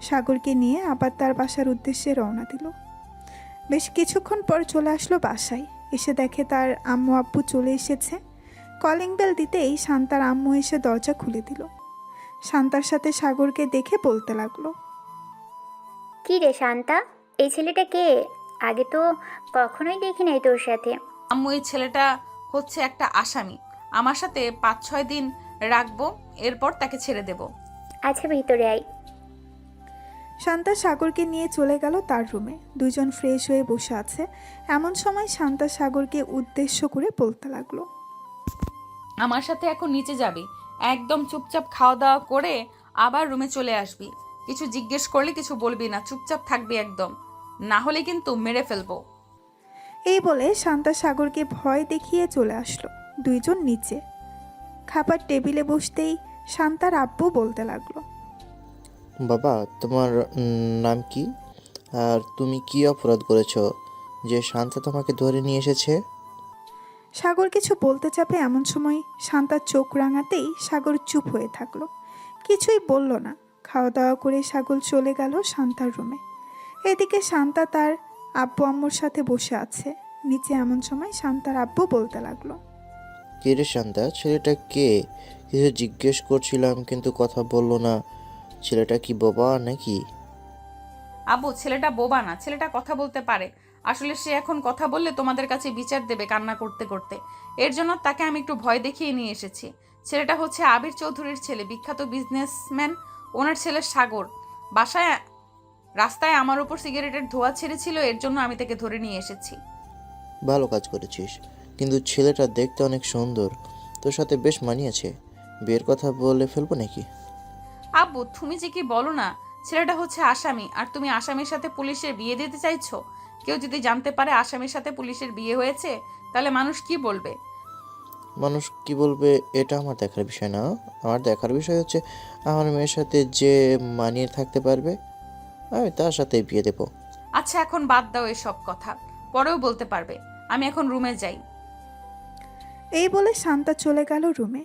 সাগরকে নিয়ে আবার তার বাসার উদ্দেশ্যে রওনা দিল। বেশ কিছুক্ষণ পর চলে আসলো বাসায়। এসে দেখে তার আম্মু আব্বু চলে এসেছে। কলিং বেল দিতেই শান্তার আম্মু এসে দরজা খুলে দিল। শান্তার সাথে সাগরকে দেখে বলতে লাগলো, কি রে শান্তা, এই ছেলেটা কে? আগে তো কখনোই দেখি নাই তোর সাথে। আম্মু, এই ছেলেটা হচ্ছে একটা আসামি। আমার সাথে 5-6 দিন রাখবো, এরপর তাকে ছেড়ে দেব। আচ্ছা, ভিতরে আয়। শান্তা সাগরকে নিয়ে চলে গেল তার রুমে। দুজন ফ্রেশ হয়ে বসে আছে। এমন সময় শান্তা সাগরকে উদ্দেশ্য করে বলতে লাগলো, আমার সাথে এখন নিচে যাবি, একদম চুপচাপ খাওয়া দাওয়া করে আবার রুমে চলে আসবি। কিছু জিজ্ঞেস করলে কিছু বলবি না, চুপচাপ থাকবি একদম, না হলে কিন্তু মেরে ফেলবো। এই বলে শান্তা সাগরকে ভয় দেখিয়ে চলে আসলো। দুইজন নিচে খাবার টেবিলে বসতেই শান্তার আব্বু বলতে লাগলো, বাবা তোমার নাম কি? আর তুমি কি অপরাধ করেছো যে শান্তা তোমাকে ধরে নিয়ে এসেছে? সাগর কিছু বলতে চাপে এমন সময় শান্তার চোখ রাঙাতেই সাগর চুপ হয়ে থাকলো, কিছুই বলল না। খাওয়া দাওয়া করে সাগর চলে গেল শান্তার রুমে। এদিকে শান্তা তার আব্বু আম্মুর সাথে বসে আছে নিচে। এমন সময় শান্তার আব্বু বলতে লাগলো, কে রে শান্তা, ছেলেটা কে? কিছু জিজ্ঞেস করছিলাম কিন্তু কথা বললো না। ছেলেটা কি বোবা নাকি? আব্বু, ছেলেটা বোবা না, ছেলেটা কথা বলতে পারে। আসলে সে এখন কথা বললে তোমাদের কাছে বিচার দেবে কান্না করতে করতে। এর জন্য তাকে আমি একটু ভয় দেখিয়ে নিয়ে এসেছি। ছেলেটা হচ্ছে আবির চৌধুরীর ছেলে, বিখ্যাত বিজনেসম্যান। ওনার ছেলে সাগর বাসায় রাস্তায় আমার উপর সিগারেটের ধোঁয়া ছেড়েছিল, এর জন্য আমি তাকে ধরে নিয়ে এসেছি। ভালো কাজ করেছিস, কিন্তু ছেলেটা দেখতে অনেক সুন্দর, তোর সাথে বেশ মানিয়েছে। বিয়ের কথা বলে ফেলবো নাকি? আব্বু, তুমি যে কি বলো না, ছেলেটা হচ্ছে আসামি, আর তুমি আসামির সাথে পুলিশের বিয়ে দিতে চাইছো? কেউ যদি জানতে পারে আসামির সাথে পুলিশের বিয়ে হয়েছে, তাহলে মানুষ কি বলবে? মানুষ কি বলবে এটা আমার দেখার বিষয় না। আমার দেখার বিষয় হচ্ছে আমার মেয়ের সাথে যে মানিয়ে থাকতে পারবে আমি তার সাথেই বিয়ে দেবো। আচ্ছা, এখন বাদ দাও এসব কথা, পরেও বলতে পারবে। আমি এখন রুমে যাই। এই বলে শান্তা চলে গেল রুমে।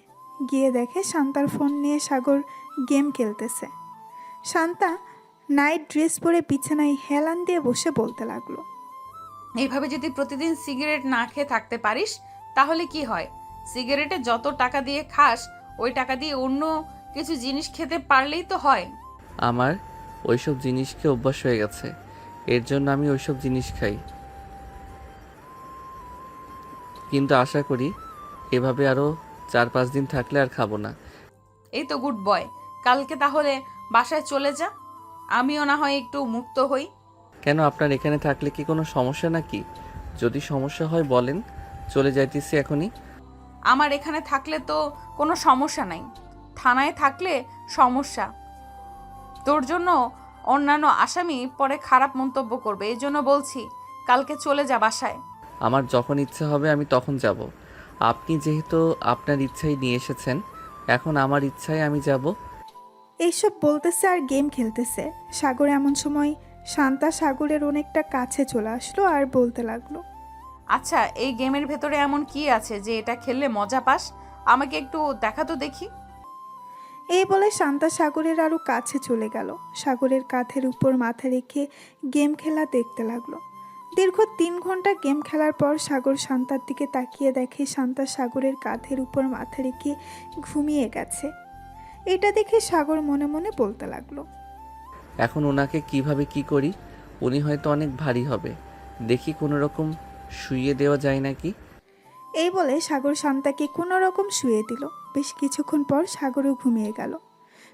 গিয়ে দেখে শান্তার ফোন নিয়ে সাগর গেম খেলতেছে। শান্তা নাইট ড্রেস পরে বিছানায় হেলান দিয়ে বসে বলতে লাগলো, এইভাবে যদি প্রতিদিন সিগারেট না খেয়ে থাকতে পারিস তাহলে কি হয়? সিগারেটে যত টাকা দিয়ে খাস, ওই টাকা দিয়ে অন্য কিছু জিনিস খেতে পারলেই তো হয়। আমার ওইসব জিনিসকে অভ্যাস হয়ে গেছে, এর জন্য আমি ওইসব জিনিস খাই। কিন্তু আশা করি এভাবে আরও 4-5 দিন থাকলে আর খাবো না। এই তো গুড বয়, কালকে তাহলে বাসায় চলে যা, আমিও না হয় একটু মুক্ত হই। কেন, আপনার এখানে থাকলে কি কোনো সমস্যা নাকি? যদি সমস্যা হয় বলেন, চলে যাইতেছি এখনই। আমার এখানে থাকলে তো কোনো সমস্যা নাই, থানায় থাকলে সমস্যা। তোর জন্য অন্যান্য আসামি পরে খারাপ মন্তব্য করবে, এই জন্য বলছি কালকে চলে যা বাসায়। আমার যখন ইচ্ছা হবে আমি তখন যাব। আপনি যেহেতু আপনার ইচ্ছাই নিয়ে এসেছেন, এখন আমার ইচ্ছায় আমি যাব। এইসব বলতেছে আর গেম খেলতেছে। সাগর এমন সময় শান্তা সাগরের অনেকটা কাছে চলে আসলো আর বলতে লাগলো, আচ্ছা, এই গেমের ভেতরে এমন কি আছে যে এটা খেললে মজা পাস? আমাকে একটু দেখা তো দেখি। এই বলে শান্তা সাগরের আরও কাছে চলে গেল। সাগরের কাঁধের উপর মাথা রেখে গেম খেলা দেখতে লাগলো। দীর্ঘ 3 ঘন্টা গেম খেলার পর সাগর শান্তার দিকে তাকিয়ে দেখে শান্তা সাগরের কাঁধের উপর মাথা রেখে ঘুমিয়ে গেছে। এটা দেখে সাগর মনে মনে বলতে লাগলো, এখন ওনাকে কিভাবে কি করি? উনি হয়তো অনেক ভারী হবে, দেখি কোনো রকম শুইয়ে দেওয়া যায় নাকি। এই বলে সাগর শান্তাকে কোনো রকম শুয়ে দিল। বেশ কিছুক্ষণ পর সাগরও ঘুমিয়ে গেল।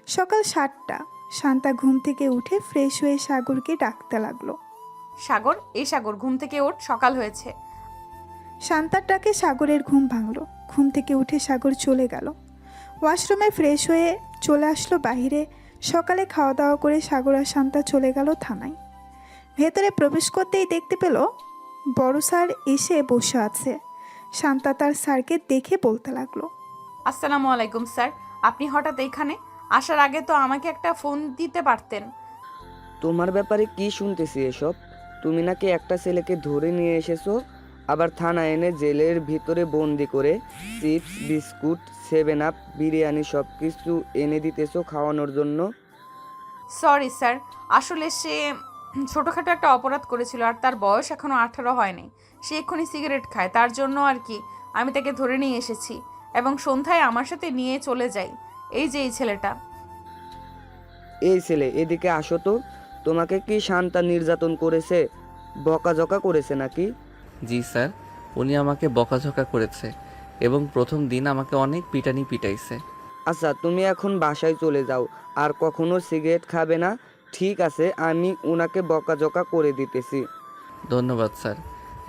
সকাল 7টা। শান্তা ঘুম থেকে উঠে ফ্রেশ হয়ে সাগরকে ডাকতে লাগলো। সাগর, এই সাগর, ঘুম থেকে ওঠ, সকাল হয়েছে। শান্তার ডাকে সাগরের ঘুম ভাঙলো। ঘুম থেকে উঠে সাগর চলে গেল ওয়াশরুমে, ফ্রেশ হয়ে চলে আসলো বাহিরে। সকালে খাওয়া দাওয়া করে সাগর আর শান্তা চলে গেল থানায়। ভেতরে প্রবেশ করতেই দেখতে পেল বড় স্যার এসে বসে আছে। শান্তা তার স্যারকে দেখে বলতে লাগলো, আসসালামু আলাইকুম স্যার, আপনি হঠাৎ এইখানে? আসার আগে তো আমাকে একটা ফোন দিতে পারতেন। তোমার ব্যাপারে কি শুনতেছি এসব? তুমি নাকি একটা ছেলেকে ধরে নিয়ে এসেছো, আবার থানায় এনে জেলের ভিতরে বন্দি করে চিপস, বিস্কুট, 7 আপ, বিরিয়ানি সব কিছু এনে দিতেছো খাওয়ানোর জন্য। সরি স্যার, আসলে সে ছোটোখাটো একটা অপরাধ করেছিল, আর তার বয়স এখনও 18 হয়নি। সে এক্ষুনি সিগারেট খায়, তার জন্য আর কি আমি তাকে ধরে নিয়ে এসেছি এবং সন্ধ্যায় আমার সাথে নিয়ে চলে যাই। এই যে এই ছেলেটা। এই ছেলে, এদিকে আসো তো। তোমাকে কি শান্তা নির্যাতন করেছে, বকাঝকা করেছে নাকি? জি স্যার, উনি আমাকে বকাঝকা করেছে এবং প্রথম দিন আমাকে অনেক পিটানি পিটাইছে। আচ্ছা, তুমি এখন বাসায় চলে যাও, আর কখনো সিগারেট খাবে না, ঠিক আছে? আমি ওনাকে বকাঝকা করে দিতেছি। ধন্যবাদ স্যার,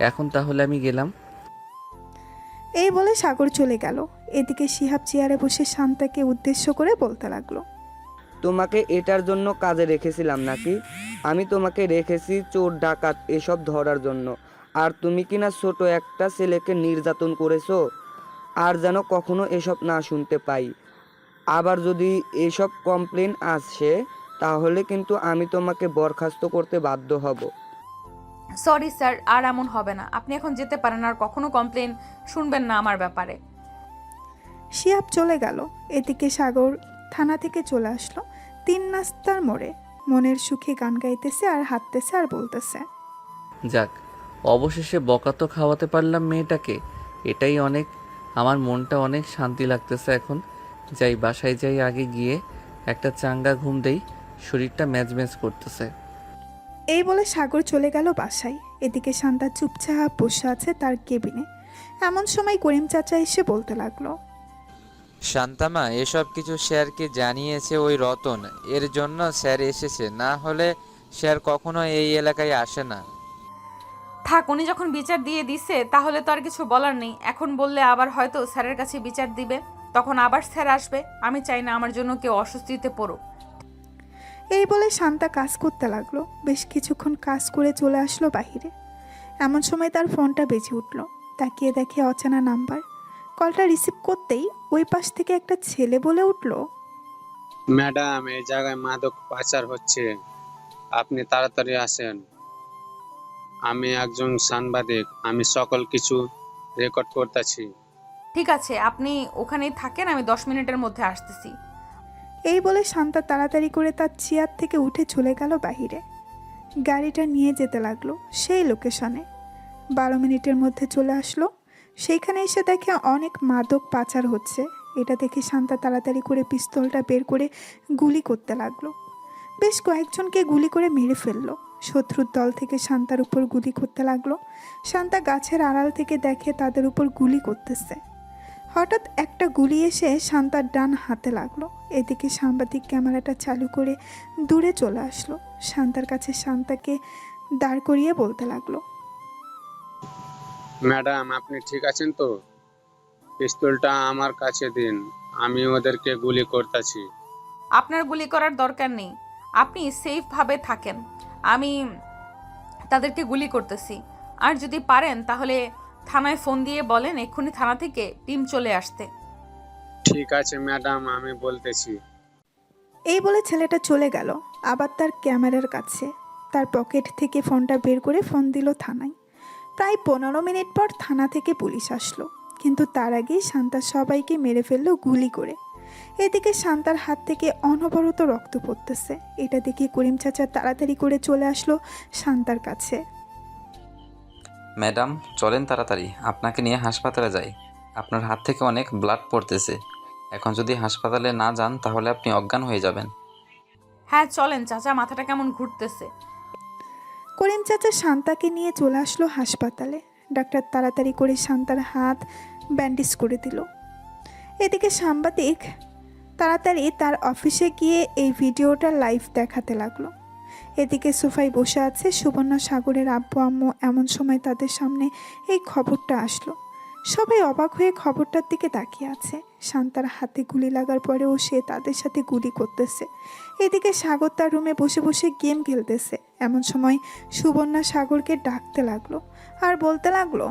এখন তাহলে আমি গেলাম। এই বলে সাগর চলে গেল। এদিকে শিহাব চেয়ারে বসে শান্তাকে উদ্দেশ্য করে বলতে লাগলো, তোমাকে এটার জন্য কাজে রেখেছিলাম নাকি? আমি তোমাকে রেখেছি চোর ডাকাত এসব ধরার জন্য, আর তুমি কিনা ছোট একটা ছেলেকে নির্যাতন করেছো। আর যেন কখনো এসব না শুনতে পাই। আবার যদি এসব কমপ্লেন আসে তাহলে কিন্তু আমি তোমাকে বরখাস্ত করতে বাধ্য হব। সরি স্যার, আর এমন হবে না। আপনি এখন যেতে পারেন, আর কখনো কমপ্লেন শুনবেন না আমার ব্যাপারে। শিহাব চলে গেল। এদিকে সাগর থানা থেকে চলে আসলো 3 নাস্তার মোড়ে। মনের সুখে গান গাইতেছে আর হাঁটতেছে আর বলতেছে, যাক, অবশেষে বকা তো খাওয়াতে পারলাম মেয়েটাকে, এটাই অনেক। আমার মনটা অনেক শান্তি লাগতেছে এখন। যাই, বাসায় যাই, আগে গিয়ে একটা চাঙ্গা ঘুম দেই, শরীরটা ম্যাজম্যাজ করতেছে। এই বলে সাগর চলে গেল বাসায়। এদিকে শান্তা চুপচাপ বসে আছে তার কেবিনে। এমন সময় করিম চাচা এসে বলতে লাগলো, শান্তামা, এসব কিছু স্যারকে জানিয়েছে ওই রতন, এর জন্য স্যার এসেছে, না হলে স্যার কখনো এই এলাকায় আসে না। থাক, উনি যখন বিচার দিয়ে দিছে তাহলে তো আর কিছু বলার নেই। এখন বললে আবার হয়তো স্যারের কাছে বিচার দিবে, তখন আবার স্যার আসবে। আমি চাই না আমার জন্য কেউ অস্বস্তিতে পড়ুক। এই বলে শান্তা কাজ করতে লাগলো। বেশ কিছুক্ষণ কাজ করে চলে আসলো বাহিরে। এমন সময় তার ফোনটা বেজে উঠল। তাকিয়ে দেখে অচেনা নাম্বার। কলটা রিসিভ করতেই ওই পাশ থেকে একটা ছেলে বলে উঠল, ম্যাডাম, এই জায়গায় মাদক পাচার হচ্ছে, আপনি তাড়াতাড়ি আসেন। আমি একজন সাংবাদিক, আমি সকল কিছু রেকর্ড করতেছি। ঠিক আছে, আপনি ওখানেই থাকেন, আমি 10 মিনিটের মধ্যে আসতেছি। এই বলে শান্তা তাড়াতাড়ি করে তার চেয়ার থেকে উঠে চলে গেল বাহিরে। গাড়িটা নিয়ে যেতে লাগলো সেই লোকেশনে। 12 মিনিটের মধ্যে চলে আসলো। সেইখানে এসে দেখে অনেক মাদক পাচার হচ্ছে। এটা দেখে শান্তা তাড়াতাড়ি করে পিস্তলটা বের করে গুলি করতে লাগলো। বেশ কয়েকজনকে গুলি করে মেরে ফেললো। শত্রুর দল থেকে শান্তার উপর গুলি করতে লাগলো। শান্তা গাছের আড়াল থেকে দেখে তাদের উপর গুলি করতেছে। হঠাৎ একটা গুলি এসে শান্তার ডান হাতে লাগলো। এদিকে সাংবাদিক ক্যামেরাটা চালু করে দূরে চলে আসলো। শান্তার কাছে শান্তাকে দাঁড় করিয়ে বলতে লাগলো, ম্যাডাম, আপনি ঠিক আছেন তো? পিস্তলটা আমার কাছে দিন, আমি ওদেরকে গুলি করতেছি। আপনার গুলি করার দরকার নেই, আপনি সেফভাবে থাকেন। আমি তাদেরকে গুলি করতেছি। আর যদি পারেন তাহলে থানায় ফোন দিয়ে বলেন এক্ষুনি থানা থেকে টিম চলে আসতে। ঠিক আছে ম্যাডাম, আমি বলতেছি। এই বলে ছেলেটা চলে গেল আবার তার ক্যামেরার কাছে। তার পকেট থেকে ফোনটা বের করে ফোন দিল থানায়। প্রায় 15 মিনিট পর থানা থেকে পুলিশ আসলো। কিন্তু তার আগেই শান্তা সবাইকে মেরে ফেললো গুলি করে। এদিকে শান্তার হাত থেকে অনবরত রক্ত পড়তেছে। এটা দেখে করিম চাচা তাড়াতাড়ি করে চলে আসলো শান্তার কাছে। ম্যাডাম, চলেন তাড়াতাড়ি, আপনাকে নিয়ে হাসপাতালে যাই। আপনার হাত থেকে অনেক ব্লাড পড়তেছে। এখন যদি হাসপাতালে না যান তাহলে আপনি অজ্ঞান হয়ে যাবেন। হ্যাঁ চলেন চাচা, মাথাটা কেমন ঘুরতেছে। করিম চাচা শান্তাকে নিয়ে চলে আসলো হাসপাতালে। ডাক্তার তাড়াতাড়ি করে শান্তার হাত ব্যান্ডেজ করে দিল। এদিকে সাংবাদিক তাড়াতাড়ি তার অফিসে গিয়ে এই ভিডিওটা লাইভ দেখাতে লাগলো। এদিকে সোফায় বসে আছে সুবর্ণা সাগরের আব্বু আম্মু। এমন সময় তাদের সামনে এই খবরটা আসলো। সবাই অবাক হয়ে খবরটার দিকে তাকিয়ে আছে। শান্তার হাতে গুলি লাগার পরেও সে তাদের সাথে গুলি করতেছে। এদিকে সাগর তার রুমে বসে বসে গেম খেলতেছে। এমন সময় সুবর্ণা সাগরকে ডাকতে লাগলো আর বলতে লাগলো,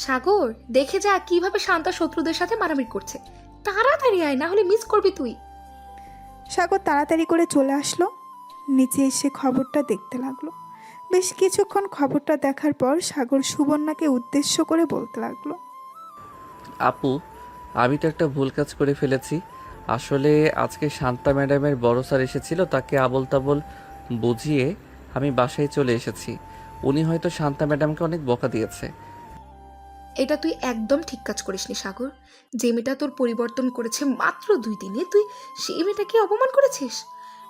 সাগর, দেখে যা কিভাবে শান্তা শত্রুদের সাথে মারামারি করছে। তাড়াতাড়ি আয়, না হলে মিস করবি তুই। সাগর তাড়াতাড়ি করে চলে আসলো। নিচে এসে খবরটা দেখতে লাগলো। বেশ কিছুক্ষণ খবরটা দেখার পর সাগর সুবর্ণাকে উদ্দেশ্য করে বলতে লাগলো, আপু, আমি তো একটা ভুল কাজ করে ফেলেছি। আসলে আজকে শান্তা ম্যাডামের বড় স্যার এসেছিল, তাকে আবল তাবল বুঝিয়ে আমি বাসায় চলে এসেছি। উনি হয়তো শান্তা ম্যাডামকে অনেক বকা দিয়েছে। এটা তুই একদম ঠিক কাজ করিসনি সাগর। যে মেয়েটা তোর পরিবর্তন করেছে মাত্র 2 দিনে, তুই সেই মেয়েটাকে অপমান করেছিস।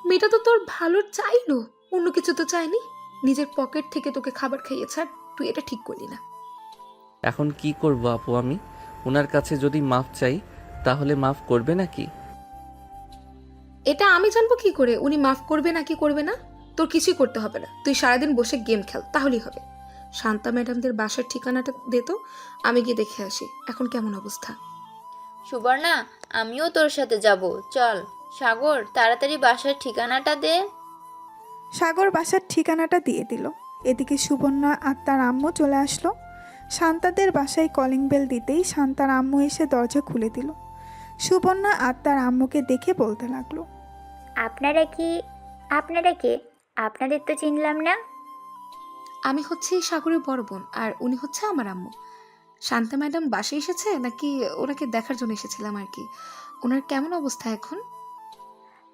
মেয়েটা তো তোর ভালো চাইলো, অন্য কিছু তো চায়নি। নিজের পকেট থেকে তোকে খাবার খাইয়েছে, আর তুই এটা ঠিক করলি না। এখন কি করব আপু আমি? ওনার কাছে যদি মাফ চাই তাহলে মাফ করবে নাকি? এটা আমি জানবো কি করে উনি মাফ করবে নাকি করবে না? তোর কিছুই করতে হবে না, তুই সারাদিন বসে গেম খেল, তাহলেই হবে। শান্তা ম্যাডামদের বাসার ঠিকানাটা দে তো, আমি গিয়ে দেখে আসি এখন কেমন অবস্থা। সুবর্ণা, আমিও তোর সাথে যাব, চল। সাগর, তাড়াতাড়ি বাসার ঠিকানাটা দে। সাগর বাসার ঠিকানাটা দিয়ে দিল। এদিকে সুবর্ণা আর তার আম্মু চলে আসলো। শান্তাদের বাসায় কলিং বেল দিতেই শান্তার আম্মু এসে দরজা খুলে দিল। সুবর্ণা আর তার আম্মুকে দেখে বলতে লাগলো, আপনারা কে? আপনাদের তো চিনলাম না। আমি হচ্ছি সাগরের বড় বোন, আর উনি হচ্ছে আমার আম্মু। শান্তা ম্যাডাম বাসায় এসেছে নাকি ওনাকে দেখার জন্য এসেছিলাম আর কি। ওনার কেমন অবস্থা এখন?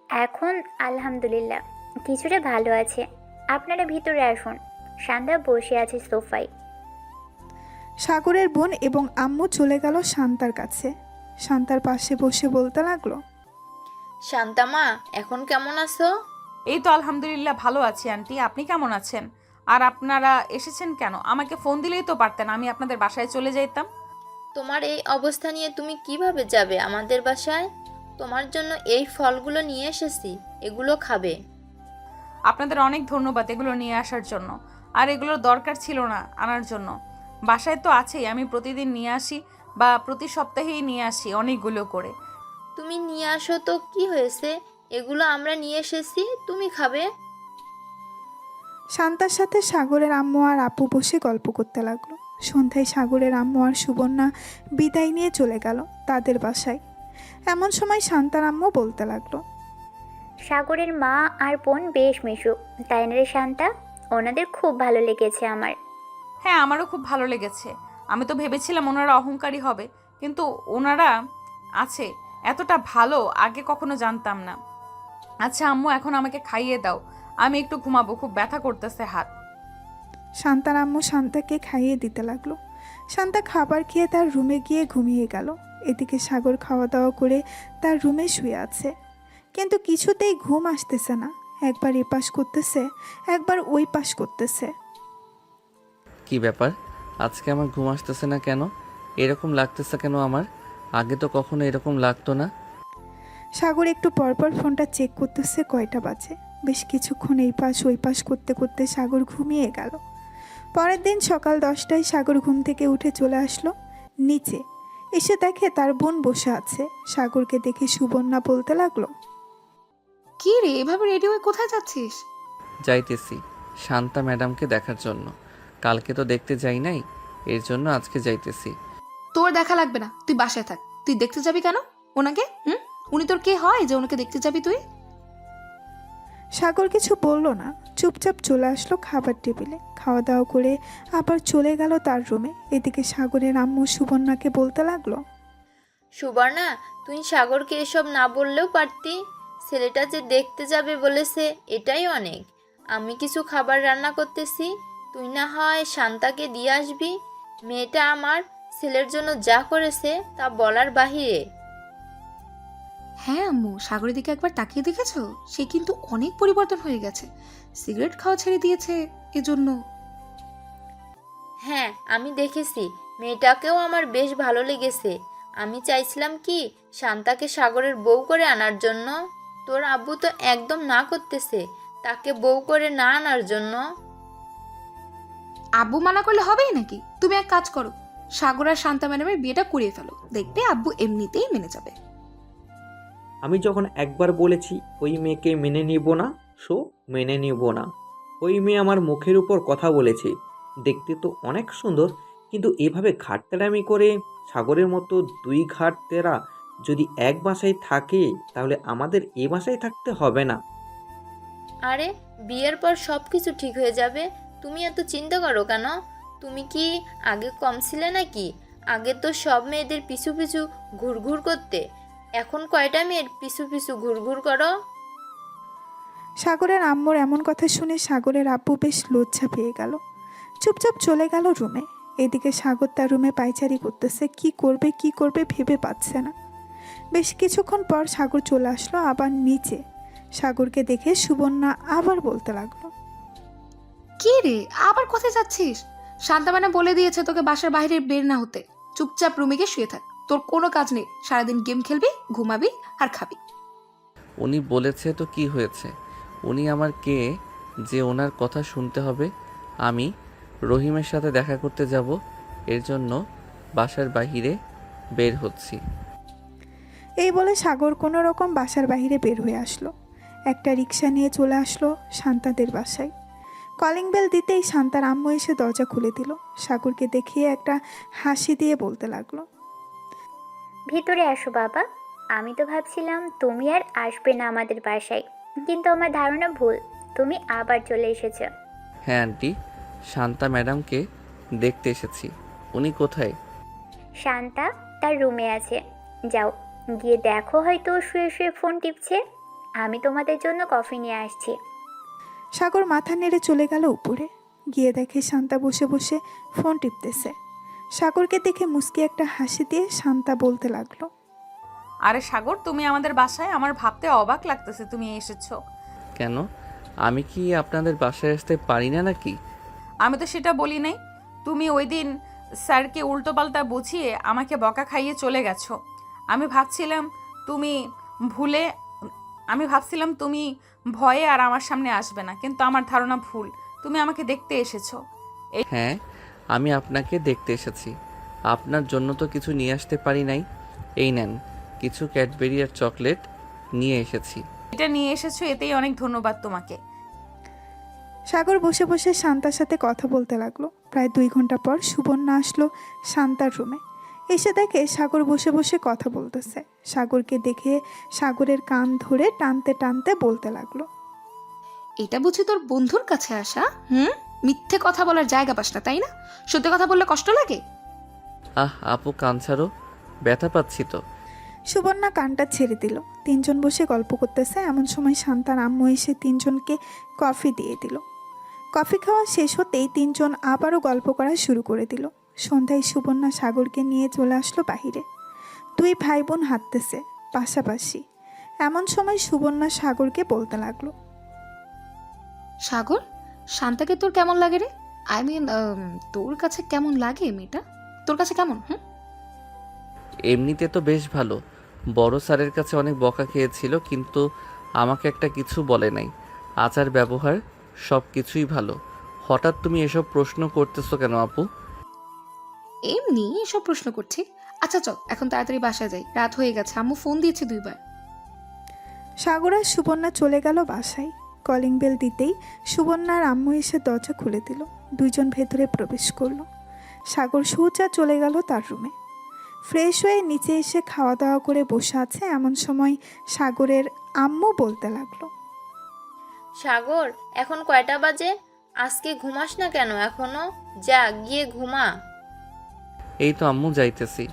এখন আলহামদুলিল্লাহ কিছুটা ভালো আছে। আপনারা ভিতরে আসুন। শান্তা বসে আছে সোফায়। সাগরের বোন এবং আম্মু চলে গেল শান্তার কাছে। শান্তার পাশে বসে বলতে লাগলো, শান্তামা, এখন কেমন আছো? এই তো আলহামদুলিল্লাহ ভালো আছি আন্টি, আপনি কেমন আছেন? আর আপনারা এসেছেন কেন? আমাকে ফোন দিলেই তো পারতেন, আমি আপনাদের বাসায় চলে যেতাম। তোমার এই অবস্থা নিয়ে তুমি কিভাবে যাবে আমাদের বাসায়? তোমার জন্য এই ফলগুলো নিয়ে এসেছি, এগুলো খাবে। আপনাদের অনেক ধন্যবাদ এগুলো নিয়ে আসার জন্য, আর এগুলোর দরকার ছিল না আনার জন্য। বাসায় তো আছেই, আমি প্রতিদিন নিয়ে আসি বা প্রতি সপ্তাহেই নিয়ে আসি অনেকগুলো করে। তুমি নিয়ে আসো তো কি হয়েছে, এগুলো আমরা নিয়ে এসেছি, তুমি খাবে। শান্তার সাথে সাগরের আম্মু আর আপু বসে গল্প করতে লাগলো। সন্ধ্যায় সাগরের আম্মু আর সুবর্ণা বিদায় নিয়ে চলে গেল তাদের বাসায়। এমন সময় শান্তার আম্মু বলতে লাগলো, সাগরের মা আর বোন বেশ মিশুক, তাই না রে শান্তা? ওনাদের খুব ভালো লেগেছে আমার। হ্যাঁ, আমারও খুব ভালো লেগেছে। আমি তো ভেবেছিলাম ওনারা অহংকারী হবে, কিন্তু ওনারা আছে এতটা ভালো আগে কখনো জানতাম না। আচ্ছা আম্মু, এখন আমাকে খাইয়ে দাও, আমি একটু ঘুমাবো, খুব ব্যথা করতেছে হাত। শান্তার আম্মু শান্তাকে খাইয়ে দিতে লাগলো। শান্তা খাবার খেয়ে তার রুমে গিয়ে ঘুমিয়ে গেল। এদিকে সাগর খাওয়া দাওয়া করে তার রুমে শুয়ে আছে, কিন্তু কিছুতেই ঘুম আসতেছে না। একবার এ পাশ করতেছে, একবার ওই পাশ করতেছে। কি ব্যাপার, আজকে আমার ঘুম আসতেছে না কেন? এরকম লাগতেছে কেন আমার? আগে তো কখনো এরকম লাগতো না। সাগর একটু পরপর ফোনটা চেক করতেছে কয়টা বাজে। বেশ কিছুক্ষণ এই পাশ ওই পাশ করতে করতে সাগর ঘুমিয়ে গেল। পরের দিন সকাল 10টায় সাগর ঘুম থেকে উঠে চলে আসলো নিচে। এসে দেখে তার বোন বসে আছে। সাগরকে দেখে সুবর্ণা বলতে লাগলো, কি রে, এভাবে রেডি হয়ে কোথায় যাচ্ছিস? যাইতেছি শান্তা ম্যাডামকে দেখার জন্য। কালকে তো দেখতে যাই নাই, এর জন্য আজকে যাইতেছি। তোর দেখা লাগবে না, তুই বাসায় থাক। তুই দেখতে যাবি কেন ওনাকে? উনি তোর কে হয় যে ওনাকে দেখতে যাবি তুই? সাগর কিছু বলল না, চুপচাপ চলে আসলো খাবার টেবিলে। খাওয়া দাওয়া করে আবার চলে গেল তার রুমে। এদিকে সাগরের আম্মু সুবর্ণাকে বলতে লাগলো, সুবর্ণা, তুই সাগরকে এসব না বললেও পারতি। ছেলেটা যে দেখতে যাবে বলেছে, এটাই অনেক। আমি কিছু খাবার রান্না করতেছি, তুই না হয় শান্তাকে দিয়ে আসবি। মেয়েটা আমার ছেলের জন্য যা করেছে তা বলার বাহিরে। হ্যাঁ আম্মু, সাগরের দিকে একবার তাকিয়ে দেখেছো? সে কিন্তু অনেক পরিবর্তন হয়ে গেছে। সিগারেট খাওয়া ছেড়ে দিয়েছে এজন্য। হ্যাঁ, আমি দেখেছি, মেয়েটাকেও আমার বেশ ভালো লেগেছে। আমি চাইছিলাম কি শান্তাকে সাগরের বউ করে আনার জন্য। তোর আব্বু তো একদম না করতেছে তাকে বউ করে না আনার জন্য। আব্বু মানা করলে হবেই নাকি? তুমি এক কাজ করো, সাগর আর শান্তা ম্যাডামের বিয়েটা করিয়ে ফেলো, দেখবে আব্বু এমনিতেই মেনে যাবে। আমি যখন একবার বলেছি ওই মেয়েকে মেনে নিব না, সো মেনে নিব না। ওই মেয়ে আমার মুখের উপর কথা বলেছে, দেখতে তো অনেক সুন্দর, কিন্তু এভাবে ঘাটতেরামি করে সাগরের মতো দুই ঘাটতেরা যদি এক বাসায় থাকে তাহলে আমাদের এ বাসায় থাকতে হবে না। আরে, বিয়ের পর সব কিছু ঠিক হয়ে যাবে, তুমি এত চিন্তা করো কেন? তুমি কি আগে কম ছিলে নাকি? আগে তো সব মেয়েদের পিছু পিছু ঘুরঘুর করতে, এখন কয়টা মেয়ের পিছু পিছু ঘুরঘুর করো? সাগরের আম্মুর এমন কথা শুনে সাগরের আব্বু বেশ লজ্জা পেয়ে গেল। চুপচাপ চলে গেল রুমে। এদিকে সাগর তার রুমে পায়চারি করতেছে, কি করবে ভেবে পাচ্ছে না। বেশ কিছুক্ষণ পর সাগর চলে আসলো আবার নিচে। সাগরকে দেখে সুবর্ণা আবার বলতে লাগলো, কি রে, আবার কোথায় যাচ্ছিস? শান্তা ম্যাডাম বলে দিয়েছে তোকে বাসার বাইরে বের না হতে। চুপচাপ রুমে গিয়ে শুয়ে থাক, তোর কোনো কাজ নেই। সারাদিন গেম খেলবি, ঘুমাবি আর খাবি। উনি বলেছে তো কি হয়েছে? উনি আমার কে যে ওনার কথা শুনতে হবে? আমি রহিমের সাথে দেখা করতে যাব, এর জন্য বাসার বাইরে বের হচ্ছি। এই বলে সাগর কোনো রকম বাসার বাইরে বের হয়ে আসলো। একটা রিক্সা নিয়ে চলে আসলো শান্তাদের বাসায়। কলিং বেল দিতেই শান্তার আম্মু এসে দরজা খুলে দিল। সাগরকে দেখিয়ে একটা হাসি দিয়ে বলতে লাগলো, ভিতরে আসো বাবা। আমি তো ভাবছিলাম তুমি আর আসবে না আমাদের বাসায়, কিন্তু আমার ধারণা ভুল, তুমি আবার চলে এসেছো। হ্যাঁ আন্টি, শান্তা ম্যাডামকে দেখতে এসেছি। উনি কোথায়? শান্তা তার রুমে আছে, যাও গিয়ে দেখো, হয়তো শুয়ে শুয়ে ফোন টিপছে। আমি তোমাদের জন্য কফি নিয়ে আসছি। সাগর মাথা নেড়ে চলে গেল উপরে। গিয়ে দেখে শান্তা বসে বসে ফোন টিপতেছে। সাগরকে দেখে মুস্কি একটা হাসি দিয়ে শান্তা বলতে লাগলো, আরে সাগর, তুমি আমাদের বাসায়? আমার ভাবতে অবাক লাগতেছে তুমি এসেছো। কেন, আমি কি আপনাদের বাসায় আসতে পারি না নাকি? আমি তো সেটা বলি নাই। তুমি ওই দিন স্যারকে উল্টোপাল্টা বুঝিয়ে আমাকে বকা খাইয়ে চলে গেছো। আমি ভাবছিলাম তুমি ভয়ে আর আমার সামনে আসবে না, কিন্তু আমার ধারণা ভুল, তুমি আমাকে দেখতে এসেছো। হ্যাঁ, আমি আপনাকে দেখতে এসেছি। আপনার জন্য তো কিছু নিয়ে আসতে পারি নাই। এই নেন, কিছু ক্যাডবেরি আর চকলেট নিয়ে এসেছি। এটা নিয়ে এসেছো, এতেই অনেক ধন্যবাদ তোমাকে। সাগর বসে বসে শান্তার সাথে কথা বলতে লাগলো। প্রায় 2 ঘন্টা পর সুবর্ণা আসলো শান্তার রুমে। এসে দেখে সাগর বসে বসে কথা বলতেছে। সাগরকে দেখে সাগরের কান ধরে টানতে টানতে বলতে লাগলো, এটা বুঝি তোর বন্ধুর কাছে আসা? মিথ্যে কথা বলার জায়গা পাস না, তাই না? সত্যি কথা বললে কষ্ট লাগে? আপু কান ছাড়ো, ব্যথা পাচ্ছি তো। সুবর্ণা কানটা ছেড়ে দিল। 3 জন বসে গল্প করতেছে। এমন সময় শান্তার আম্মু এসে 3 জনকে কফি দিয়ে দিল। কফি খাওয়া শেষ হতেই 3 জন আবারও গল্প করা শুরু করে দিল। সন্ধ্যায় সুবর্ণা সাগরকে নিয়ে চলে আসলো বাহিরে। 2 ভাই বোন হাঁটতেছে পাশাপাশি। এমন সময় সুবর্ণা সাগরকে বলতে লাগলো, সাগর, শান্তাকে তোর কেমন লাগে রে? আই মিন, তোর কাছে কেমন লাগে মেয়েটা? তোর কাছে কেমন? এমনিতে তো বেশ ভালো। বড় স্যারের কাছে অনেক বকা খেয়েছিল, কিন্তু আমাকে একটা কিছু বলে নাই। আচার ব্যবহার সব কিছুই ভালো। হঠাৎ তুমি এসব প্রশ্ন করতেছো কেন আপু? এমনি এসব প্রশ্ন করছি। আচ্ছা চল, এখন তাড়াতাড়ি বাসায় যাই, রাত হয়ে গেছে, আম্মু ফোন দিয়েছে 2 বার। সাগর আর সুবর্ণা চলে গেল বাসায়। কলিং বেল দিতেই সুবর্ণার আম্মু এসে দরজা খুলে দিল। 2 জন ভেতরে প্রবেশ করলো। সাগর সোজা চলে গেল তার রুমে। ফ্রেশ হয়ে নিচে এসে খাওয়া দাওয়া করে বসে আছে। এমন সময় সাগরের আম্মু বলতে লাগলো, সাগর, এখন কয়টা বাজে? আজকে ঘুমাস না কেন এখনো? যা গিয়ে ঘুমা। এই তো আম্মু যাইতেছি।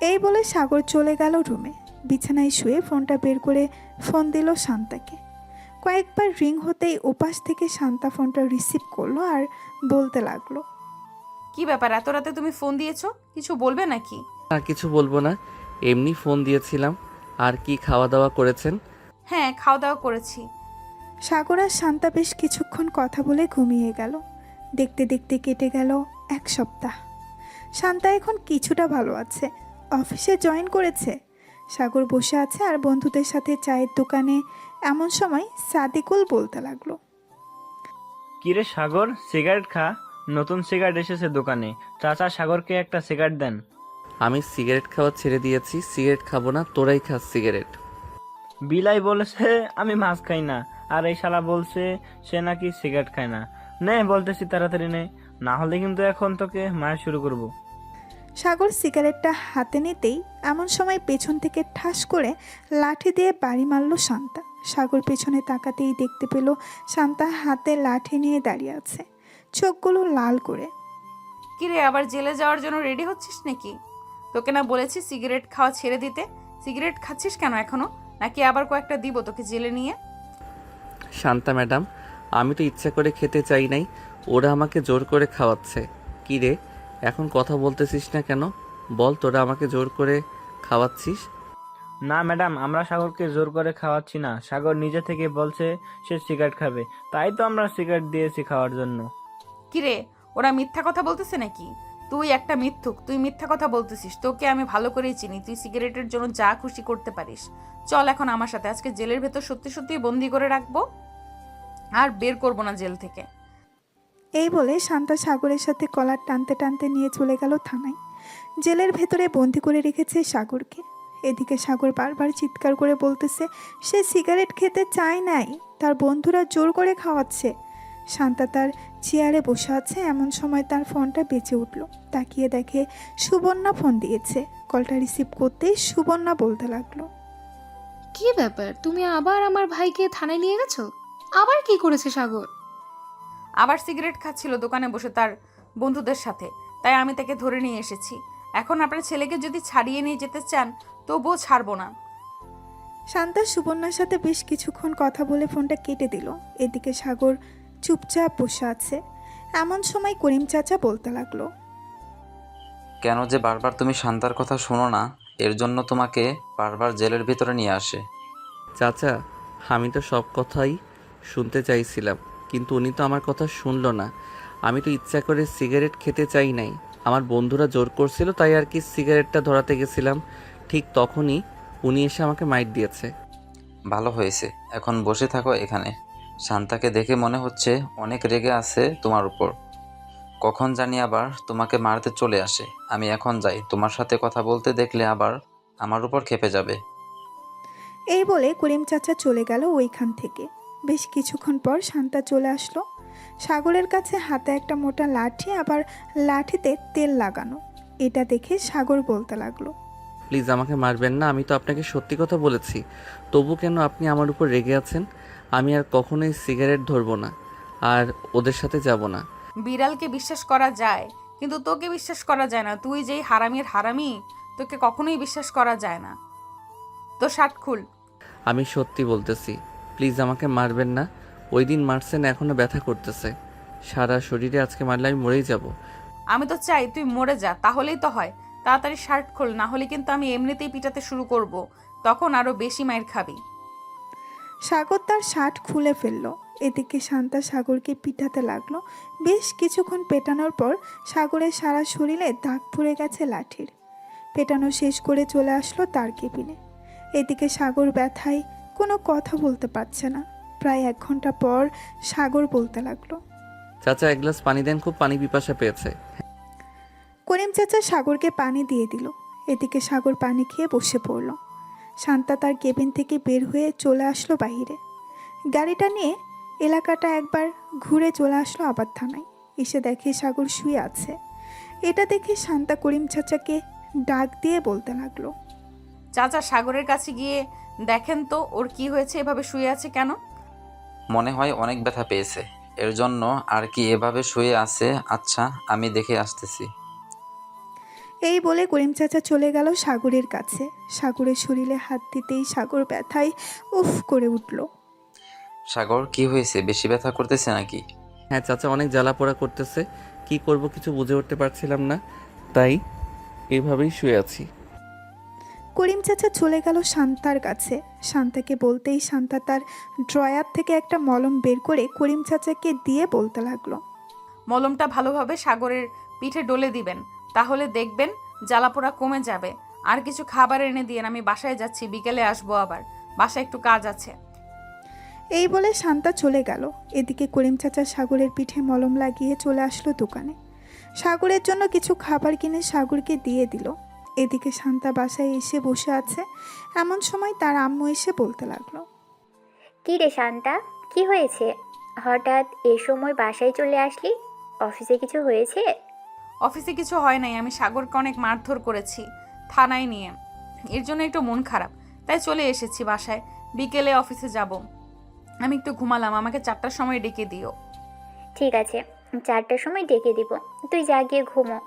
এই বলে সাগর চলে গেল রুমে। বিছানায় শুয়ে ফোনটা বের করে ফোন দিল শান্তাকে। কয়েকবার রিং হতেই ওপাশ থেকে শান্তা ফোনটা রিসিভ করলো আর বলতে লাগলো, কি ব্যাপার, এত রাতে তুমি ফোন দিয়েছো? কিছু বলবে নাকি? আর কিছু বলবো না, এমনি ফোন দিয়েছিলাম। আর কি খাওয়া দাওয়া করেছেন? হ্যাঁ, খাওয়া দাওয়া করেছি। সাগর আর শান্তা বেশ কিছুক্ষণ কথা বলে ঘুমিয়ে গেল। দেখতে দেখতে কেটে গেল 1 সপ্তাহ। শান্তা এখন কিছুটা ভালো আছে, অফিসে জয়েন করেছে। সাগর বসে আছে আর বন্ধুদের সাথে চায়ের দোকানে। এমন সময় সাদিকুল বলতে লাগলো, কিরে সাগর, সিগারেট খা। নতুন সিগারেট এসেছে দোকানে, চাচা সাগরকে একটা সিগারেট দেন। আমি সিগারেট খাওয়া ছেড়ে দিয়েছি। সিগারেট খাবো না, তোরাই খাস সিগারেট। বিলাই বলেছে আমি মাছ খাই না, আর এই শালা বলছে সে নাকি সিগারেট খায় না। নে বলতেছি তাড়াতাড়ি নে, না হলে কিন্তু এখন তোকে মারা শুরু করব। সাগর সিগারেটটা হাতে নিতেই এমন সময় পেছন থেকে ঠাস করে লাঠি দিয়ে বাড়ি মারল শান্তা। সাগর পেছনে তাকাতেই দেখতে পেল শান্তা হাতে লাঠি নিয়ে দাঁড়িয়ে আছে, চোখগুলো লাল করে। কিরে, আবার জেলে যাওয়ার জন্য রেডি হচ্ছিস নাকি? তোকে না বলেছি সিগারেট খাওয়া ছেড়ে দিতে? সিগারেট খাচ্ছিস কেন এখনো? নাকি আবার কয়েকটা দিব তোকে জেলে নিয়ে? শান্তা ম্যাডাম, আমি তো ইচ্ছা করে খেতে চাই নাই, ওরা আমাকে জোর করে খাওয়াচ্ছে। কি রে, এখন কথা বলতেছিস না কেন? বল, তোরা আমাকে জোর করে খাওয়াচ্ছিস? না ম্যাডাম, আমরা সাগরকে জোর করে খাওয়াচ্ছি না, সাগর নিজে থেকে বলছে সে সিগারেট খাবে, তাই তো আমরা সিগারেট দিয়েছি খাওয়ার জন্য। কিরে, ওরা মিথ্যা কথা বলতেছে নাকি? তুই একটা মিথ্যুক, তুই মিথ্যা কথা বলতেছিস। তোকে আমি ভালো করেই চিনি, তুই সিগারেটের জন্য যা খুশি করতে পারিস। চল এখন আমার সাথে, আজকে জেলের ভেতর সত্যি সত্যি বন্দি করে রাখবো, আর বের করবো না জেল থেকে। এই বলে শান্তা সাগরের সাথে কলার টানতে টানতে নিয়ে চলে গেল থানায়। জেলের ভেতরে বন্দি করে রেখেছে সাগরকে। এদিকে সাগর বারবার চিৎকার করে বলতেছে সে সিগারেট খেতে চায় নাই, তার বন্ধুরা জোর করে খাওয়াচ্ছে। শান্তা তার চেয়ারে বসে আছে, এমন সময় তার ফোনটা বেজে উঠল। তাকিয়ে দেখে সুবর্ণা ফোন দিয়েছে। কলটা রিসিভ করতেই সুবর্ণা বলতে লাগলো, কি ব্যাপার, তুমি আবার আমার ভাইকে থানায় নিয়ে গেছো? আবার কি করেছে সাগর? আবার সিগারেট খাচ্ছিল দোকানে বসে তার বন্ধুদের সাথে, তাই আমি তাকে ধরে নিয়ে এসেছি। এখন আপনার ছেলেকে যদি ছাড়িয়ে নিয়ে যেতে চান তবুও ছাড়বো না। শান্তা সুবর্ণার সাথে বেশ কিছুক্ষণ কথা বলে ফোনটা কেটে দিল। এদিকে সাগর চুপচাপ বসে আছে। এমন সময় করিম চাচা বলতে লাগলো, কেন যে বারবার তুমি শান্তার কথা শোনো না, এর জন্য তোমাকে বারবার জেলের ভিতরে নিয়ে আসে। চাচা, আমি তো সব কথাই শুনতে চাইছিলাম, কিন্তু উনি তো আমার কথা শুনলো না। আমি তো ইচ্ছা করে সিগারেট খেতে চাই নাই, আমার বন্ধুরা জোর করছিল, তাই আর কি সিগারেটটা ধরাতে গেছিলাম। ঠিক তখনই উনি এসে আমাকে মাইট দিয়েছে। ভালো হয়েছে, এখন বসে থাকো এখানে। শান্তাকে দেখে মনে হচ্ছে অনেক রেগে আছে তোমার উপর। কখন জানি আবার তোমাকে মারতে চলে আসে। আমি এখন যাই, তোমার সাথে কথা বলতে দেখলে আবার আমার উপর ক্ষেপে যাবে। এই বলে করিম চাচা চলে গেল ওইখান থেকে। বেশ কিছুক্ষণ পর শান্তা চলে আসলো। সাগরের কাছে হাতে একটা মোটা লাঠি, আবার লাঠিতে তেল লাগানো। এটা দেখে সাগর বলতে লাগলো, প্লিজ আমাকে মারবেন না, আমি তো আপনাকে সত্যি কথা বলেছি। তবু কেন আপনি আমার উপর রেগে আছেন? আমি আর কখনোই সিগারেট ধরবো না, আর ওদের সাথে যাব না। বিড়ালকে বিশ্বাস করা যায়, কিন্তু তোকে বিশ্বাস করা যায় না। তুই যেই হারামির হারামি, তোকে কখনোই বিশ্বাস করা যায় না। তো শার্ট খুল। আমি সত্যি বলতেছি, প্লিজ আমাকে মারবেন না। ওই দিন মারছেন, এখনও ব্যথা করতেছে সারা শরীরে। আজকে মারলে আমি মরেই যাব। আমি তো চাই তুই মরে যা, তাহলেই তো হয়। তাড়াতাড়ি শার্ট খোল, না হলে কিন্তু আমি এমনিতেই পিটাতে শুরু করব, তখন আরো বেশি মাইর খাবি। সাগর তার শার্ট খুলে ফেললো। এদিকে শান্তা সাগরকে পিটাতে লাগলো। বেশ কিছুক্ষণ পেটানোর পর সাগরের সারা শরীরে দাগ পড়ে গেছে লাঠির। পেটানো শেষ করে চলে আসলো তার কেবিনে। এদিকে সাগর ব্যথায় কোনো কথা বলতে পারছে না। প্রায় 1 ঘন্টা পর সাগর বলতে লাগলো, চাচা, এক গ্লাস পানি দেন, খুব পানি পিপাসা পেয়েছে। করিম চাচা সাগরকে পানি দিয়ে দিল। এদিকে সাগর পানি খেয়ে বসে পড়ল। শান্তা তার কেবিন থেকে বের হয়ে চলে আসলো বাইরে। গাড়িটা নিয়ে এলাকাটা একবার ঘুরে চলে আসলো আবার থানায়। এসে দেখে সাগর শুয়ে আছে। এটা দেখে শান্তা করিম চাচাকে ডাক দিয়ে বলতে লাগলো, চাচা, সাগরের কাছে গিয়ে দেখেন তো ওর কি হয়েছে, এভাবে শুয়ে আছে কেন? মনে হয় অনেক ব্যথা পেয়েছে, এর জন্য আর কি এভাবে শুয়ে আছে। আচ্ছা, আমি দেখে আসতেছি। এই বলে করিম চাচা চলে গেল সাগরের কাছে। সাগরের শরীরে হাত দিতেই সাগর ব্যথায় উফ করে উঠল। সাগর, কি হয়েছে? বেশি ব্যথা করতেছে নাকি? হ্যাঁ চাচা, অনেক জ্বালাপোড়া করতেছে। কি করব কিছু বুঝে উঠতে পারছিলাম না, তাই এভাবেই শুয়ে আছি। করিম চাচা চলে গেল শান্তার কাছে। শান্তাকে বলতেই শান্তা তার ড্রয়ার থেকে একটা মলম বের করে করিম চাচাকে দিয়ে বলতে লাগলো, মলমটা ভালোভাবে সাগরের পিঠে ডলে দিবেন, তাহলে দেখবেন জ্বালাপোড়া কমে যাবে। আর কিছু খাবার এনে দিয়েন, আমি বাসায় যাচ্ছি, বিকেলে আসবো আবার, বাসায় একটু কাজ আছে। এই বলে শান্তা চলে গেল। এদিকে করিম চাচা সাগরের পিঠে মলম লাগিয়ে চলে আসলো দোকানে। সাগরের জন্য কিছু খাবার কিনে সাগরকে দিয়ে দিল। এদিকে শান্তা বাসায় এসে বসে আছে। এমন সময় তার আম্মু এসে বলতে লাগলো, কি রে শান্তা, কি হয়েছে? হঠাৎ এ সময় বাসায় চলে আসলি? অফিসে কিছু হয়েছে? অফিসে কিছু হয় নাই, আমি সাগরকে অনেক মারধর করেছি থানায় নিয়ে, এর জন্য একটু মন খারাপ, তাই চলে এসেছি বাসায়। বিকেলে অফিসে যাব। আমি একটু ঘুমালাম, আমাকে 4টার সময় ডেকে দিও। ঠিক আছে, 4টার সময় ডেকে দিব, তুই যা গিয়ে ঘুমো।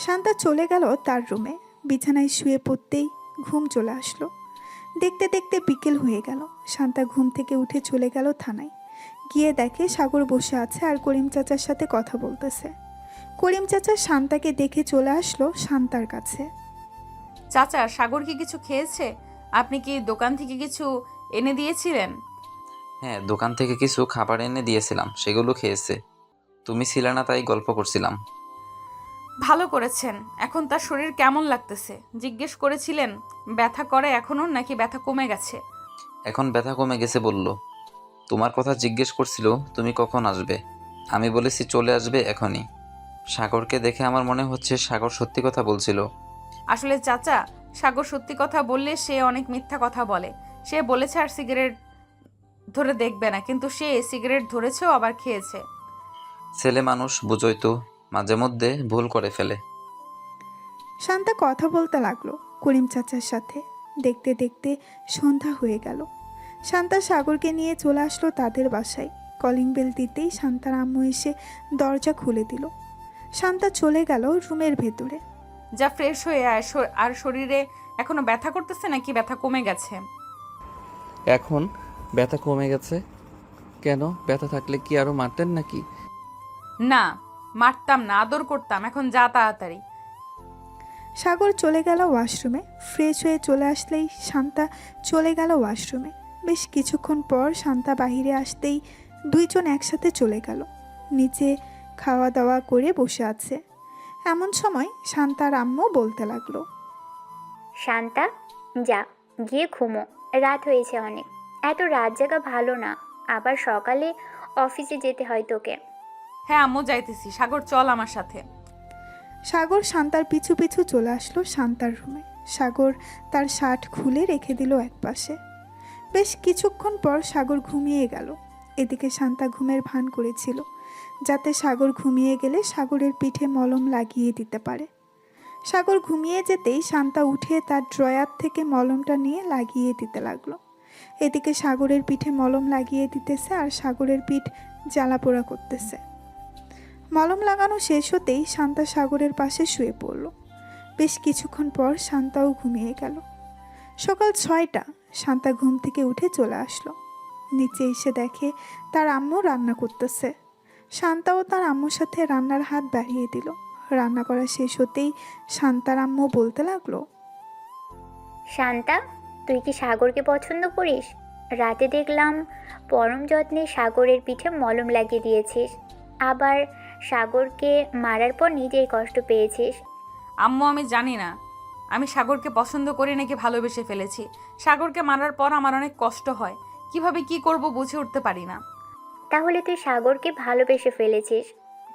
শান্তা চলে গেল তার রুমে। বিছানায় শুয়ে পড়তেই ঘুম চলে আসলো। দেখতে দেখতে বিকেল হয়ে গেল। শান্তা ঘুম থেকে উঠে চলে গেল থানায়। গিয়ে দেখে সাগর বসে আছে আর করিম চাচার সাথে কথা বলতেছে। করিম চাচা শান্তাকে দেখে চলে আসলো শান্তার কাছে। চাচা, সাগর কি কিছু খেয়েছে? আপনি কি দোকান থেকে কিছু এনে দিয়েছিলেন? হ্যাঁ, দোকান থেকে কিছু খাবার এনে দিয়েছিলাম, সেগুলো খেয়েছে। তুমি ছিলে না, তাই গল্প করছিলাম। ভালো করেছেন। এখন তার শরীর কেমন লাগতেছে? জিজ্ঞেস করেছিলেন ব্যথা করে এখনো, নাকি ব্যথা কমে গেছে? এখন ব্যথা কমে গেছে বলল। তোমার কথা জিজ্ঞেস করছিল তুমি কখন আসবে। আমি বলেছি চলে আসবে এখনই। সাগরকে দেখে আমার মনে হচ্ছে সাগর সত্যি কথা বলছিল। আসলে চাচা, সাগর সত্যি কথা বললে সে অনেক মিথ্যা কথা বলে। সে বলেছে আর সিগারেট ধরে দেখবে না, কিন্তু সে সিগারেট ধরেছেও আবার খেয়েছে। ছেলে মানুষ বুঝোই তো, মাঝে মধ্যে ভুল করে ফেলে। শান্তা কথা বলতে লাগলো করিম চাচার সাথে। দেখতে দেখতে সন্ধ্যা হয়ে গেল। শান্তা সাগরকে নিয়ে চলে আসলো তাদের বাসায়। কলিং বেল দিতেই শান্তার আম্মু এসে দরজা খুলে দিল। শান্তা চলে গেল রুমের ভেতরে। যা ফ্রেশ হয়ে আয়। আর শরীরে এখনো ব্যথা করতেছে নাকি ব্যথা কমে গেছে? এখন ব্যথা কমে গেছে। কেন, ব্যথা থাকলে কি আরো মারতেন নাকি? না, মারতাম না, আদর করতাম। এখন যা তাড়াতাড়ি। সাগর চলে গেল ওয়াশরুমে। ফ্রেশ হয়ে চলে আসলেই শান্তা চলে গেল ওয়াশরুমে। বেশ কিছুক্ষণ পর শান্তা বাহিরে আসতেই দুইজন একসাথে চলে গেল। নিচে খাওয়া দাওয়া করে বসে আছে। এমন সময় শান্তার আম্মু বলতে লাগলো, শান্তা, যা গিয়ে ঘুমো, রাত হয়েছে অনেক। এত রাত জাগা ভালো না, আবার সকালে অফিসে যেতে হয় তোকে। হ্যাঁ আম্মু, যাইতেছি। সাগর চল আমার সাথে। সাগর শান্তার পিছু পিছু চলে আসলো শান্তার রুমে। সাগর তার শার্ট খুলে রেখে দিল একপাশে। বেশ কিছুক্ষণ পর সাগর ঘুমিয়ে গেল। এদিকে শান্তা ঘুমের ভান করেছিল, যাতে সাগর ঘুমিয়ে গেলে সাগরের পিঠে মলম লাগিয়ে দিতে পারে। সাগর ঘুমিয়ে যেতেই শান্তা উঠে তার ড্রয়ার থেকে মলমটা নিয়ে লাগিয়ে দিতে লাগলো। এদিকে সাগরের পিঠে মলম লাগিয়ে দিতেছে আর সাগরের পিঠ জ্বালা পোড়া করতেছে। মলম লাগানো শেষ হতেই শান্তা সাগরের পাশে শুয়ে পড়ল। বেশ কিছুক্ষণ পর শান্তাও ঘুমিয়ে গেল। সকাল 6টা। শান্তা ঘুম থেকে উঠে চলে আসলো। নিচে এসে দেখে তার আম্মু রান্না করতেছে। শান্তাও তার আম্মুর সাথে রান্নার হাত বাড়িয়ে দিল। রান্না করা শেষ হতেই শান্তার আম্মু বলতে লাগলো, শান্তা, তুই কি সাগরকে পছন্দ করিস? রাতে দেখলাম পরম যত্নে সাগরের পিঠে মলম লাগিয়ে দিয়েছিস, আবার সাগরকে মারার পর নিজেই কষ্ট পেয়েছিস। আম্মু, আমি জানি না আমি সাগরকে পছন্দ করি নাকি ভালোবেসে ফেলেছি। সাগরকে মারার পর আমার অনেক কষ্ট হয়। কিভাবে কি করব বুঝে উঠতে পারি না। তাহলে তুই সাগরকে ভালোবেসে ফেলেছিস।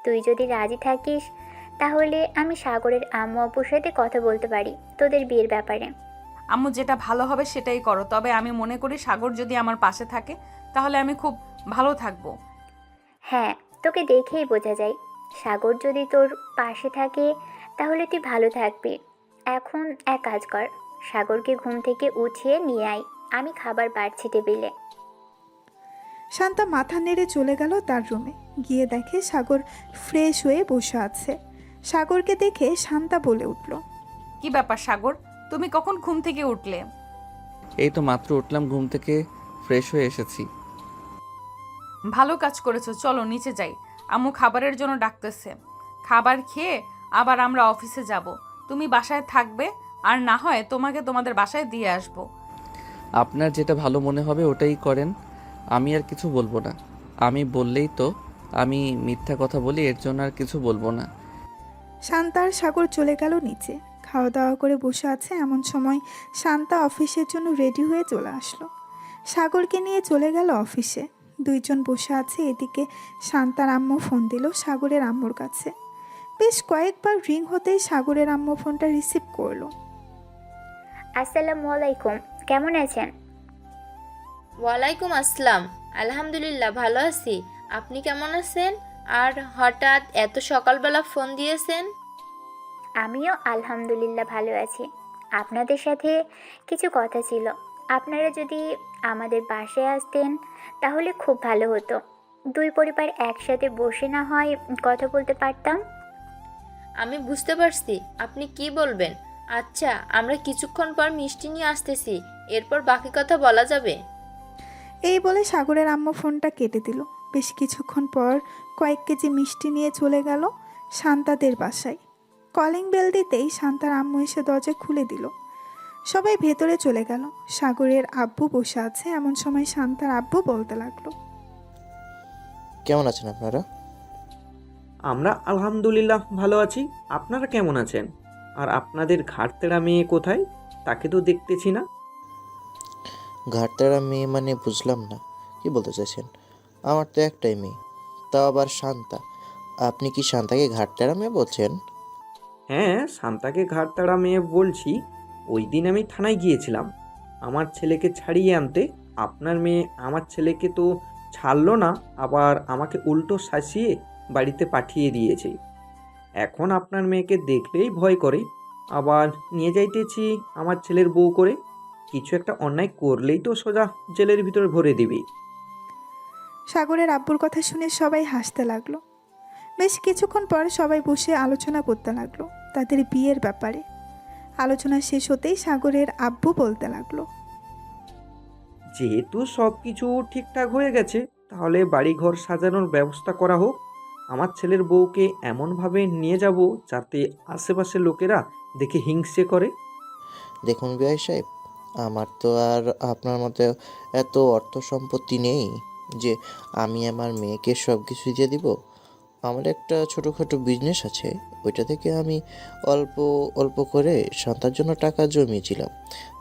তুই যদি রাজি থাকিস তাহলে আমি সাগরের আম্মু আব্বুর সাথে কথা বলতে পারি তোদের বিয়ের ব্যাপারে। আম্মু, যেটা ভালো হবে সেটাই করো। তবে আমি মনে করি সাগর যদি আমার পাশে থাকে তাহলে আমি খুব ভালো থাকবো। হ্যাঁ, তোকে দেখেই বোঝা যায়। সাগর যদি তোর পাশে থাকে তাহলে তুই ভালো থাকবি। এখন এক কাজ কর, সাগরকে ঘুম থেকে উঠিয়ে নিয়ে আয়, আমি খাবার বাড়ছি টেবিলে। শান্তা মাথা নেড়ে চলে গেল তার রুমে। গিয়ে দেখে সাগর ফ্রেশ হয়ে বসে আছে। সাগরকে দেখে শান্তা বলে উঠল, কি ব্যাপার সাগর, তুমি কখন ঘুম থেকে উঠলে? এই তো মাত্র উঠলাম ঘুম থেকে, ফ্রেশ হয়ে এসেছি। ভালো কাজ করেছো, চলো নিচে যাই। আম্মু খাবারের জন্য ডাকতেছে। খাবার খেয়ে আবার আমরা অফিসে যাব। তুমি বাসায় থাকবে, আর না হয় তোমাকে তোমাদের বাসায় দিয়ে আসবো। আপনার যেটা ভালো মনে হবে ওটাই করেন, আমি আর কিছু বলবো না। আমি বললেই তো আমি মিথ্যা কথা বলি, এর জন্য আর কিছু বলবো না। শান্তা আর সাগর চলে গেল নিচে। খাওয়া দাওয়া করে বসে আছে এমন সময় শান্তা অফিসের জন্য রেডি হয়ে চলে আসলো। সাগরকে নিয়ে চলে গেল অফিসে। দুইজন বসে আছে। এদিকে শান্তার আম্মু ফোন দিল সাগরের আম্মুর কাছে। বেশ কয়েকবার রিং হতেই সাগরের আম্মু ফোনটা রিসিভ করলো। আসসালামু আলাইকুম, কেমন আছেন? ওয়ালাইকুম আসসালাম। আলহামদুলিল্লাহ ভালো আছি। আপনি কেমন আছেন? আর হঠাৎ এত সকালবেলা ফোন দিয়েছেন? আমিও আলহামদুলিল্লাহ ভালো আছি। আপনাদের সাথে কিছু কথা ছিল। আপনারা যদি আমাদের বাসায় আসতেন তাহলে খুব ভালো হতো। দুই পরিবার একসাথে বসে না হয় কথা বলতে পারতাম। আমি বুঝতে পারছি আপনি কি বলবেন। আচ্ছা, আমরা কিছুক্ষণ পর মিষ্টি নিয়ে আসতেছি, এরপর বাকি কথা বলা যাবে। এই বলে সাগরের আম্মু ফোনটা কেটে দিল। বেশ কিছুক্ষণ পর কয়েক কেজি মিষ্টি নিয়ে চলে গেল শান্তাদের বাসায়। কলিং বেল দিতেই শান্তার আম্মু এসে দরজা খুলে দিল। সবাই ভেতরে চলে গেল। সাগরের আব্বু বসে আছে। এমন সময় শান্তার আব্বু বলতে লাগলো, কেমন আছেন আপনারা? আমরা আলহামদুলিল্লাহ ভালো আছি। আপনারা কেমন আছেন? আর আপনাদের ঘাটতেরা মেয়ে কোথায়? তাকে তো দেখতেছি না। ঘাটতারা মেয়ে মানে বুঝলাম না, কি বলতে চাইছেন? আমার তো একটাই মেয়ে, তাও আবার শান্তা। আপনি কি শান্তাকে ঘাটতারা মেয়ে বলছেন? হ্যাঁ, শান্তাকে ঘাটতারা মেয়ে বলছি, ওই দিন আমি থানায় গিয়েছিলাম আমার ছেলেকে ছাড়িয়ে আনতে। আপনার মেয়ে আমার ছেলেকে তো ছাড়লো না, আবার আমাকে উল্টো শাসিয়ে বাড়িতে পাঠিয়ে দিয়েছে। এখন আপনার মেয়েকে দেখলেই ভয় করে, আবার নিয়ে যাইতেছি আমার ছেলের বউ করে। কিছু একটা অন্যায় করলেই তো সোজা জেলের ভিতরে ভরে দিবি। সাগরের আব্বুর কথা শুনে সবাই হাসতে লাগলো। বেশ কিছুক্ষণ পর সবাই বসে আলোচনা করতে লাগলো তাদের বিয়ের ব্যাপারে। আলোচনা শেষ হতেই সাগরের আব্বু বলতে লাগলো, যেহেতু সব কিছু ঠিকঠাক হয়ে গেছে, তাহলে বাড়িঘর সাজানোর ব্যবস্থা করা হোক। আমার ছেলের বউকে এমনভাবে নিয়ে যাব যাতে আশেপাশের লোকেরা দেখে হিংসে করে। দেখুন বিআই সাহেব, আমার তো আর আপনার মতো এত অর্থ সম্পত্তি নেই যে আমি আমার মেয়েকে সব কিছু দিয়ে দিব। আমার একটা ছোটোখাটো বিজনেস আছে, ওইটা থেকে আমি অল্প অল্প করে শান্তার জন্য টাকা জমিয়েছিলাম।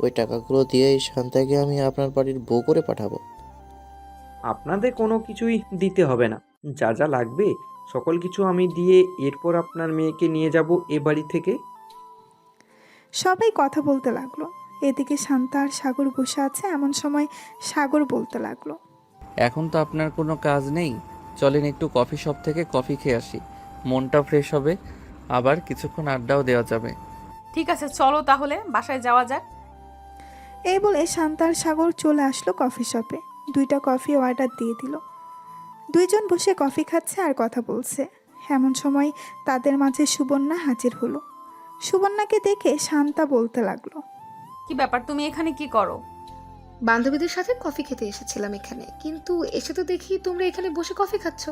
ওই টাকাগুলো দিয়েই শান্তাকে আমি আপনার বাড়ির বউ করে পাঠাবো। আপনাদের কোনো কিছুই দিতে হবে না, যা যা লাগবে সকল কিছু আমি দিয়ে এরপর আপনার মেয়েকে নিয়ে যাব এ বাড়ি থেকে। সবাই কথা বলতে লাগলো। এদিকে শান্তা আর সাগর বসে আছে। এমন সময় সাগর বলতে লাগলো, এখন তো আপনার কোনো কাজ নেই, চলেন একটু কফি শপ থেকে কফি খেয়ে আসি, মনটা ফ্রেশ হবে, আবার কিছুক্ষণ আড্ডাও দেওয়া যাবে। ঠিক আছে, চলো তাহলে বাসায় যাওয়া যাক। এই বলে শান্তা আর সাগর চলে আসলো কফি শপে। 2টা কফি অর্ডার দিয়ে দিল। দুইজন বসে কফি খাচ্ছে আর কথা বলছে। এমন সময় তাদের মাঝে সুবর্ণা হাজির হলো। সুবর্ণাকে দেখে শান্তা বলতে লাগলো, কি ব্যাপার, তুমি এখানে কি করো? বান্ধবীদের সাথে কফি খেতে এসেছিলাম এখানে, কিন্তু এসে তো দেখি তোমরা এখানে বসে কফি খাচ্ছ।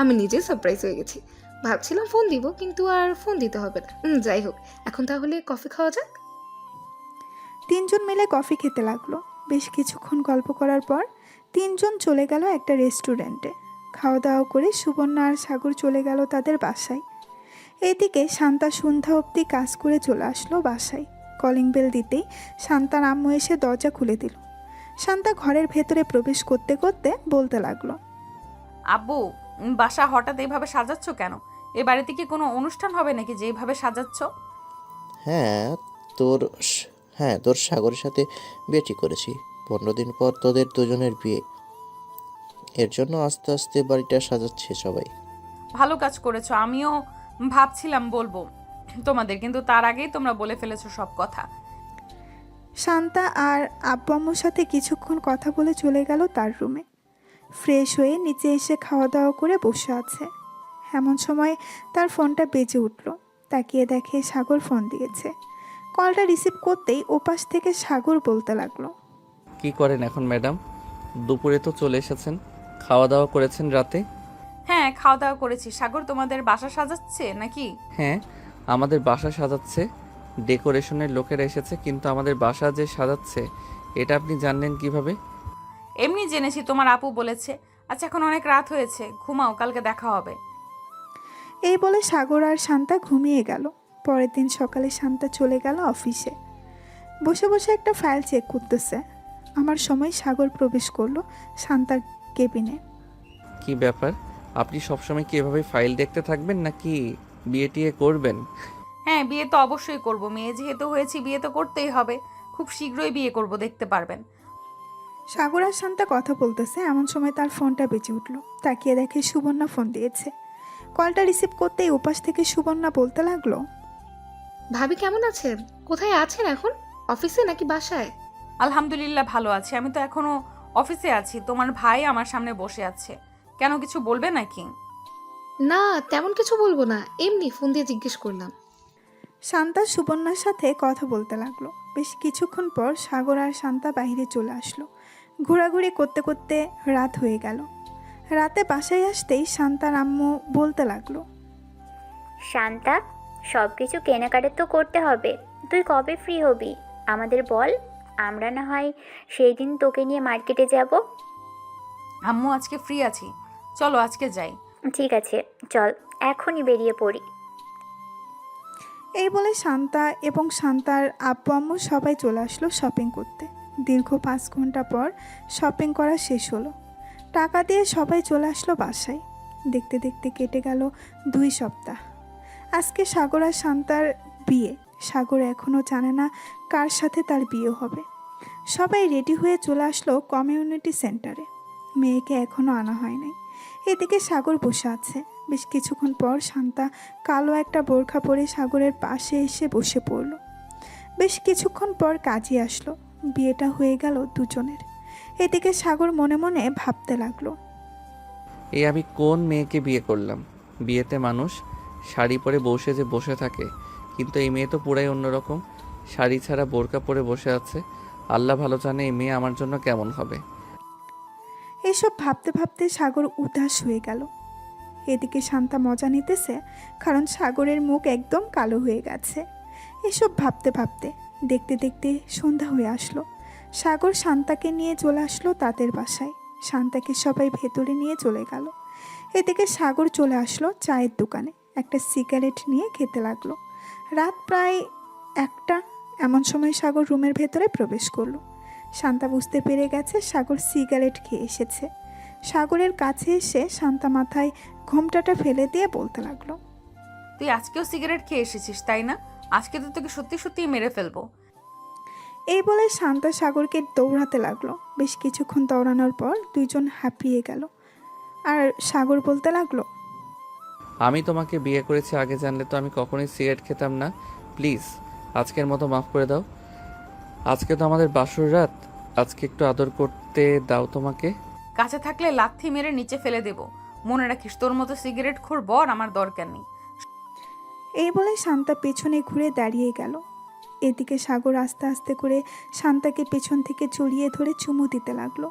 আমি নিজে সারপ্রাইজ হয়ে গেছি। ভাবছিলাম ফোন দিব, কিন্তু আর ফোন দিতে হবে না। যাই হোক, এখন তাহলে কফি খাওয়া যাক। 3 জন মিলে কফি খেতে লাগলো। বেশ কিছুক্ষণ গল্প করার পর 3 জন চলে গেল একটা রেস্টুরেন্টে। খাওয়া দাওয়া করে সুবর্ণা আর সাগর চলে গেল তাদের বাসায়। এইদিকে শান্তা সন্ধ্যা অবধি কাজ করে চলে আসলো বাসায়। কলিং বেল দিতেই শান্তার আম্মু এসে দরজা খুলে দিল। শান্তা ঘরের ভেতরে প্রবেশ করতে করতে বলতে লাগলো, আব্বু, বাসা হঠাৎ এইভাবে সাজাচ্ছ কেন? এ বাড়িতে কি কোনো অনুষ্ঠান হবে নাকি যে এইভাবে সাজাচ্ছ? হ্যাঁ তোর হ্যাঁ, তোর সাগরের সাথে বিয়ে ঠিক করেছি। 15 দিন পর তোদের দুজনের বিয়ে, এর জন্য আস্তে আস্তে বাড়িটা সাজাচ্ছে সবাই। ভালো কাজ করেছো। আমিও ভাবছিলাম বলবো তোমাদের, কিন্তু তার আগেই তোমরা বলে ফেলেছো সব কথা। শান্তা আর আব্বু আম্মুর সাথে কিছুক্ষণ কথা বলে চলে গেল তার রুমে। ফ্রেশ হয়ে নিচে এসে খাওয়া দাওয়া করে বসে আছে। এমন সময় তার ফোনটা বেজে উঠল। তাকিয়ে দেখে সাগর ফোন দিয়েছে। কলটা রিসিভ করতেই ওপাশ থেকে সাগর বলতে লাগলো, কি করেন এখন ম্যাডাম? দুপুরে তো চলে এসেছেন, খাওয়া দাওয়া করেছেন রাতে? হ্যাঁ, খাওয়া দাওয়া করেছি। সাগর, তোমাদের বাসা সাজাচ্ছে নাকি? হ্যাঁ, আমাদের বাসা সাজাচ্ছে, ডেকোরেশনের লোকেরা এসেছে, কিন্তু আমাদের বাসা যে সাজাচ্ছে এটা আপনি জানলেন কিভাবে? এমনি জেনেছি, তোমার আপু বলেছে। আচ্ছা, এখন অনেক রাত হয়েছে, ঘুমাও, কালকে দেখা হবে। এই বলে সাগর আর শান্তা ঘুমিয়ে গেল। পরের দিন সকালে শান্তা চলে গেল অফিসে। বসে বসে একটা ফাইল চেক করতেছে। আমার সময় সাগর প্রবেশ করলো শান্তার কেবিনে। কি ব্যাপার, আপনি সবসময় কি এভাবে ফাইল দেখতে থাকবেন নাকি বিয়ে টিয়ে করবেন? হ্যাঁ, বিয়ে তো অবশ্যই করব। মেয়ে যেহেতু হয়েছি, বিয়ে তো করতেই হবে। খুব শীঘ্রই বিয়ে করব, দেখতে পারবেন। সাগর আর শান্তা কথা বলতেছে। এমন সময় তার ফোনটা বেজে উঠলো। তাকিয়ে দেখে সুবর্ণা ফোন দিয়েছে। কলটা রিসিভ করতেই ওপাশ থেকে সুবর্ণা বলতে লাগলো, ভাবি কেমন আছেন? কোথায় আছেন এখন? অফিসে নাকি বাসায়? আলহামদুলিল্লাহ ভালো আছি। আমি তো এখনো অফিসে আছি। তোমার ভাই আমার সামনে বসে আছে। কেন, কিছু বলবে নাকি? না, তেমন কিছু বলবো না, এমনি ফোন দিয়ে জিজ্ঞেস করলাম। শান্তা সুবর্ণার সাথে কথা বলতে লাগলো। বেশ কিছুক্ষণ পর সাগর আর শান্তা বাইরে চলে আসলো। ঘোরাঘুরি করতে করতে রাত হয়ে গেল। রাতে বাসায় আসতেই শান্তার আম্মু বলতে লাগলো, শান্তা, সব কিছু কেনাকাটা তো করতে হবে। তুই কবে ফ্রি হবি আমাদের বল, আমরা না হয় সেই দিন তোকে নিয়ে মার্কেটে যাব। আম্মু, আজকে ফ্রি আছি, চলো আজকে যাই। ঠিক আছে, চল এখনই বেরিয়ে পড়ি। এই বলে শান্তা এবং শান্তার আব্বু আম্মু সবাই চলে আসলো শপিং করতে। দীর্ঘ 5 ঘন্টা পর শপিং করা শেষ হলো। টাকা দিয়ে সবাই চলে আসলো বাসায়। দেখতে দেখতে কেটে গেল 2 সপ্তাহ। আজকে সাগর আর শান্তার বিয়ে। সাগর এখনও জানে না কার সাথে তার বিয়ে হবে। সবাই রেডি হয়ে চলে আসলো কমিউনিটি সেন্টারে। মেয়েকে এখনও আনা হয় নাই। এদিকে সাগর বসে আছে। বেশ কিছুক্ষণ পর শান্তা কালো একটা বোরখা পরে সাগরের পাশে এসে বসে পড়ল। বেশ কিছুক্ষণ পর কাজী আসলো। বিয়েটা হয়ে গেল দুজনের। এদিকে সাগর মনে মনে ভাবতে লাগলো, এই আমি কোন মেয়েকে বিয়ে করলাম? বিয়েতে মানুষ শাড়ি পরে বসে যে বসে থাকে, কিন্তু এই মেয়ে তো পুরাই অন্যরকম। শাড়ি ছাড়া বোরকা পরে বসে আছে। আল্লাহ ভালো জানে এই মেয়ে আমার জন্য কেমন হবে। এইসব ভাবতে ভাবতে সাগর উদাস হয়ে গেল। এদিকে শান্তা মজা নিতেছে, কারণ সাগরের মুখ একদম কালো হয়ে গেছে। এসব ভাবতে ভাবতে দেখতে দেখতে সন্ধ্যা হয়ে আসলো। সাগর শান্তাকে নিয়ে চলে আসলো তাদের বাসায়। শান্তাকে সবাই ভেতরে নিয়ে চলে গেল। এদিকে সাগর চলে আসলো চায়ের দোকানে, একটা সিগারেট নিয়ে খেতে লাগলো। রাত প্রায় 1টা এমন সময় সাগর রুমের ভেতরে প্রবেশ করলো। শান্তা বুঝতে পেরে গেছে সাগর সিগারেট খেয়ে এসেছে। সাগরের কাছে এসে শান্তা মাথায় ঘোমটাটা ফেলে দিয়ে বলতে লাগলো, তুই আজকেও সিগারেট খেয়ে এসেছিস তাই না? আজকে তো তোকে সত্যি সত্যিই মেরে ফেলবো। এই বলে শান্তা সাগরকে দৌড়াতে লাগলো। বেশ কিছুক্ষণ দৌড়ানোর পর দুইজন হাঁপিয়ে গেল। আর সাগর বলতে লাগলো, আমি তোমাকে বিয়ে করেছি, আগে জানলে তো আমি কখনোই সিগারেট খেতাম না। প্লিজ আজকের মতো মাফ করে দাও। আজকে তো আমাদের বাসর রাত, আজকে একটু আদর করতে দাও তোমাকে। কাছে থাকলে লাথি মেরে নিচে ফেলে দেব। মনে রাখিস, তোর মতো সিগারেট খোর বর আমার দরকার নেই। এই বলে শান্তা পেছনে ঘুরে দাঁড়িয়ে গেল। এদিকে সাগর আস্তে আস্তে করে শান্তাকে পেছন থেকে জড়িয়ে ধরে চুমু দিতে লাগলো।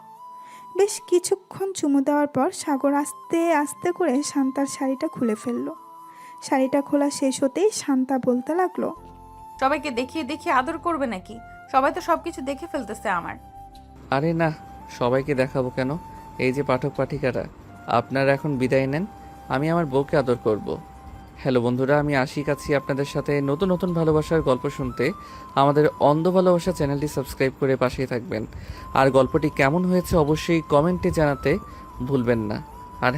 বেশ কিছুক্ষণ চুমু দেওয়ার পর সাগর আস্তে আস্তে করে শান্তার শাড়িটা খুলে ফেললো। শাড়িটা খোলা শেষ হতেই শান্তা বলতে লাগলো, সবাইকে দেখিয়ে দেখিয়ে আদর করবে নাকি? সবাই তো সবকিছু দেখে ফেলতেছে আমার। আরে না, সবাইকে দেখাবো কেন? এই যে পাঠক পাঠিকারা, আপনারা এখন বিদায় নেন, আমি আমার বউকে আদর করব। হ্যালো বন্ধুরা, আমি আশিক আছি আপনাদের সাথে নতুন নতুন ভালোবাসার গল্প শুনতে। আমাদের অন্ধ ভালোবাসা চ্যানেলটি সাবস্ক্রাইব করে পাশেই থাকবেন। আর গল্পটি কেমন হয়েছে অবশ্যই কমেন্টে জানাতে ভুলবেন না। আর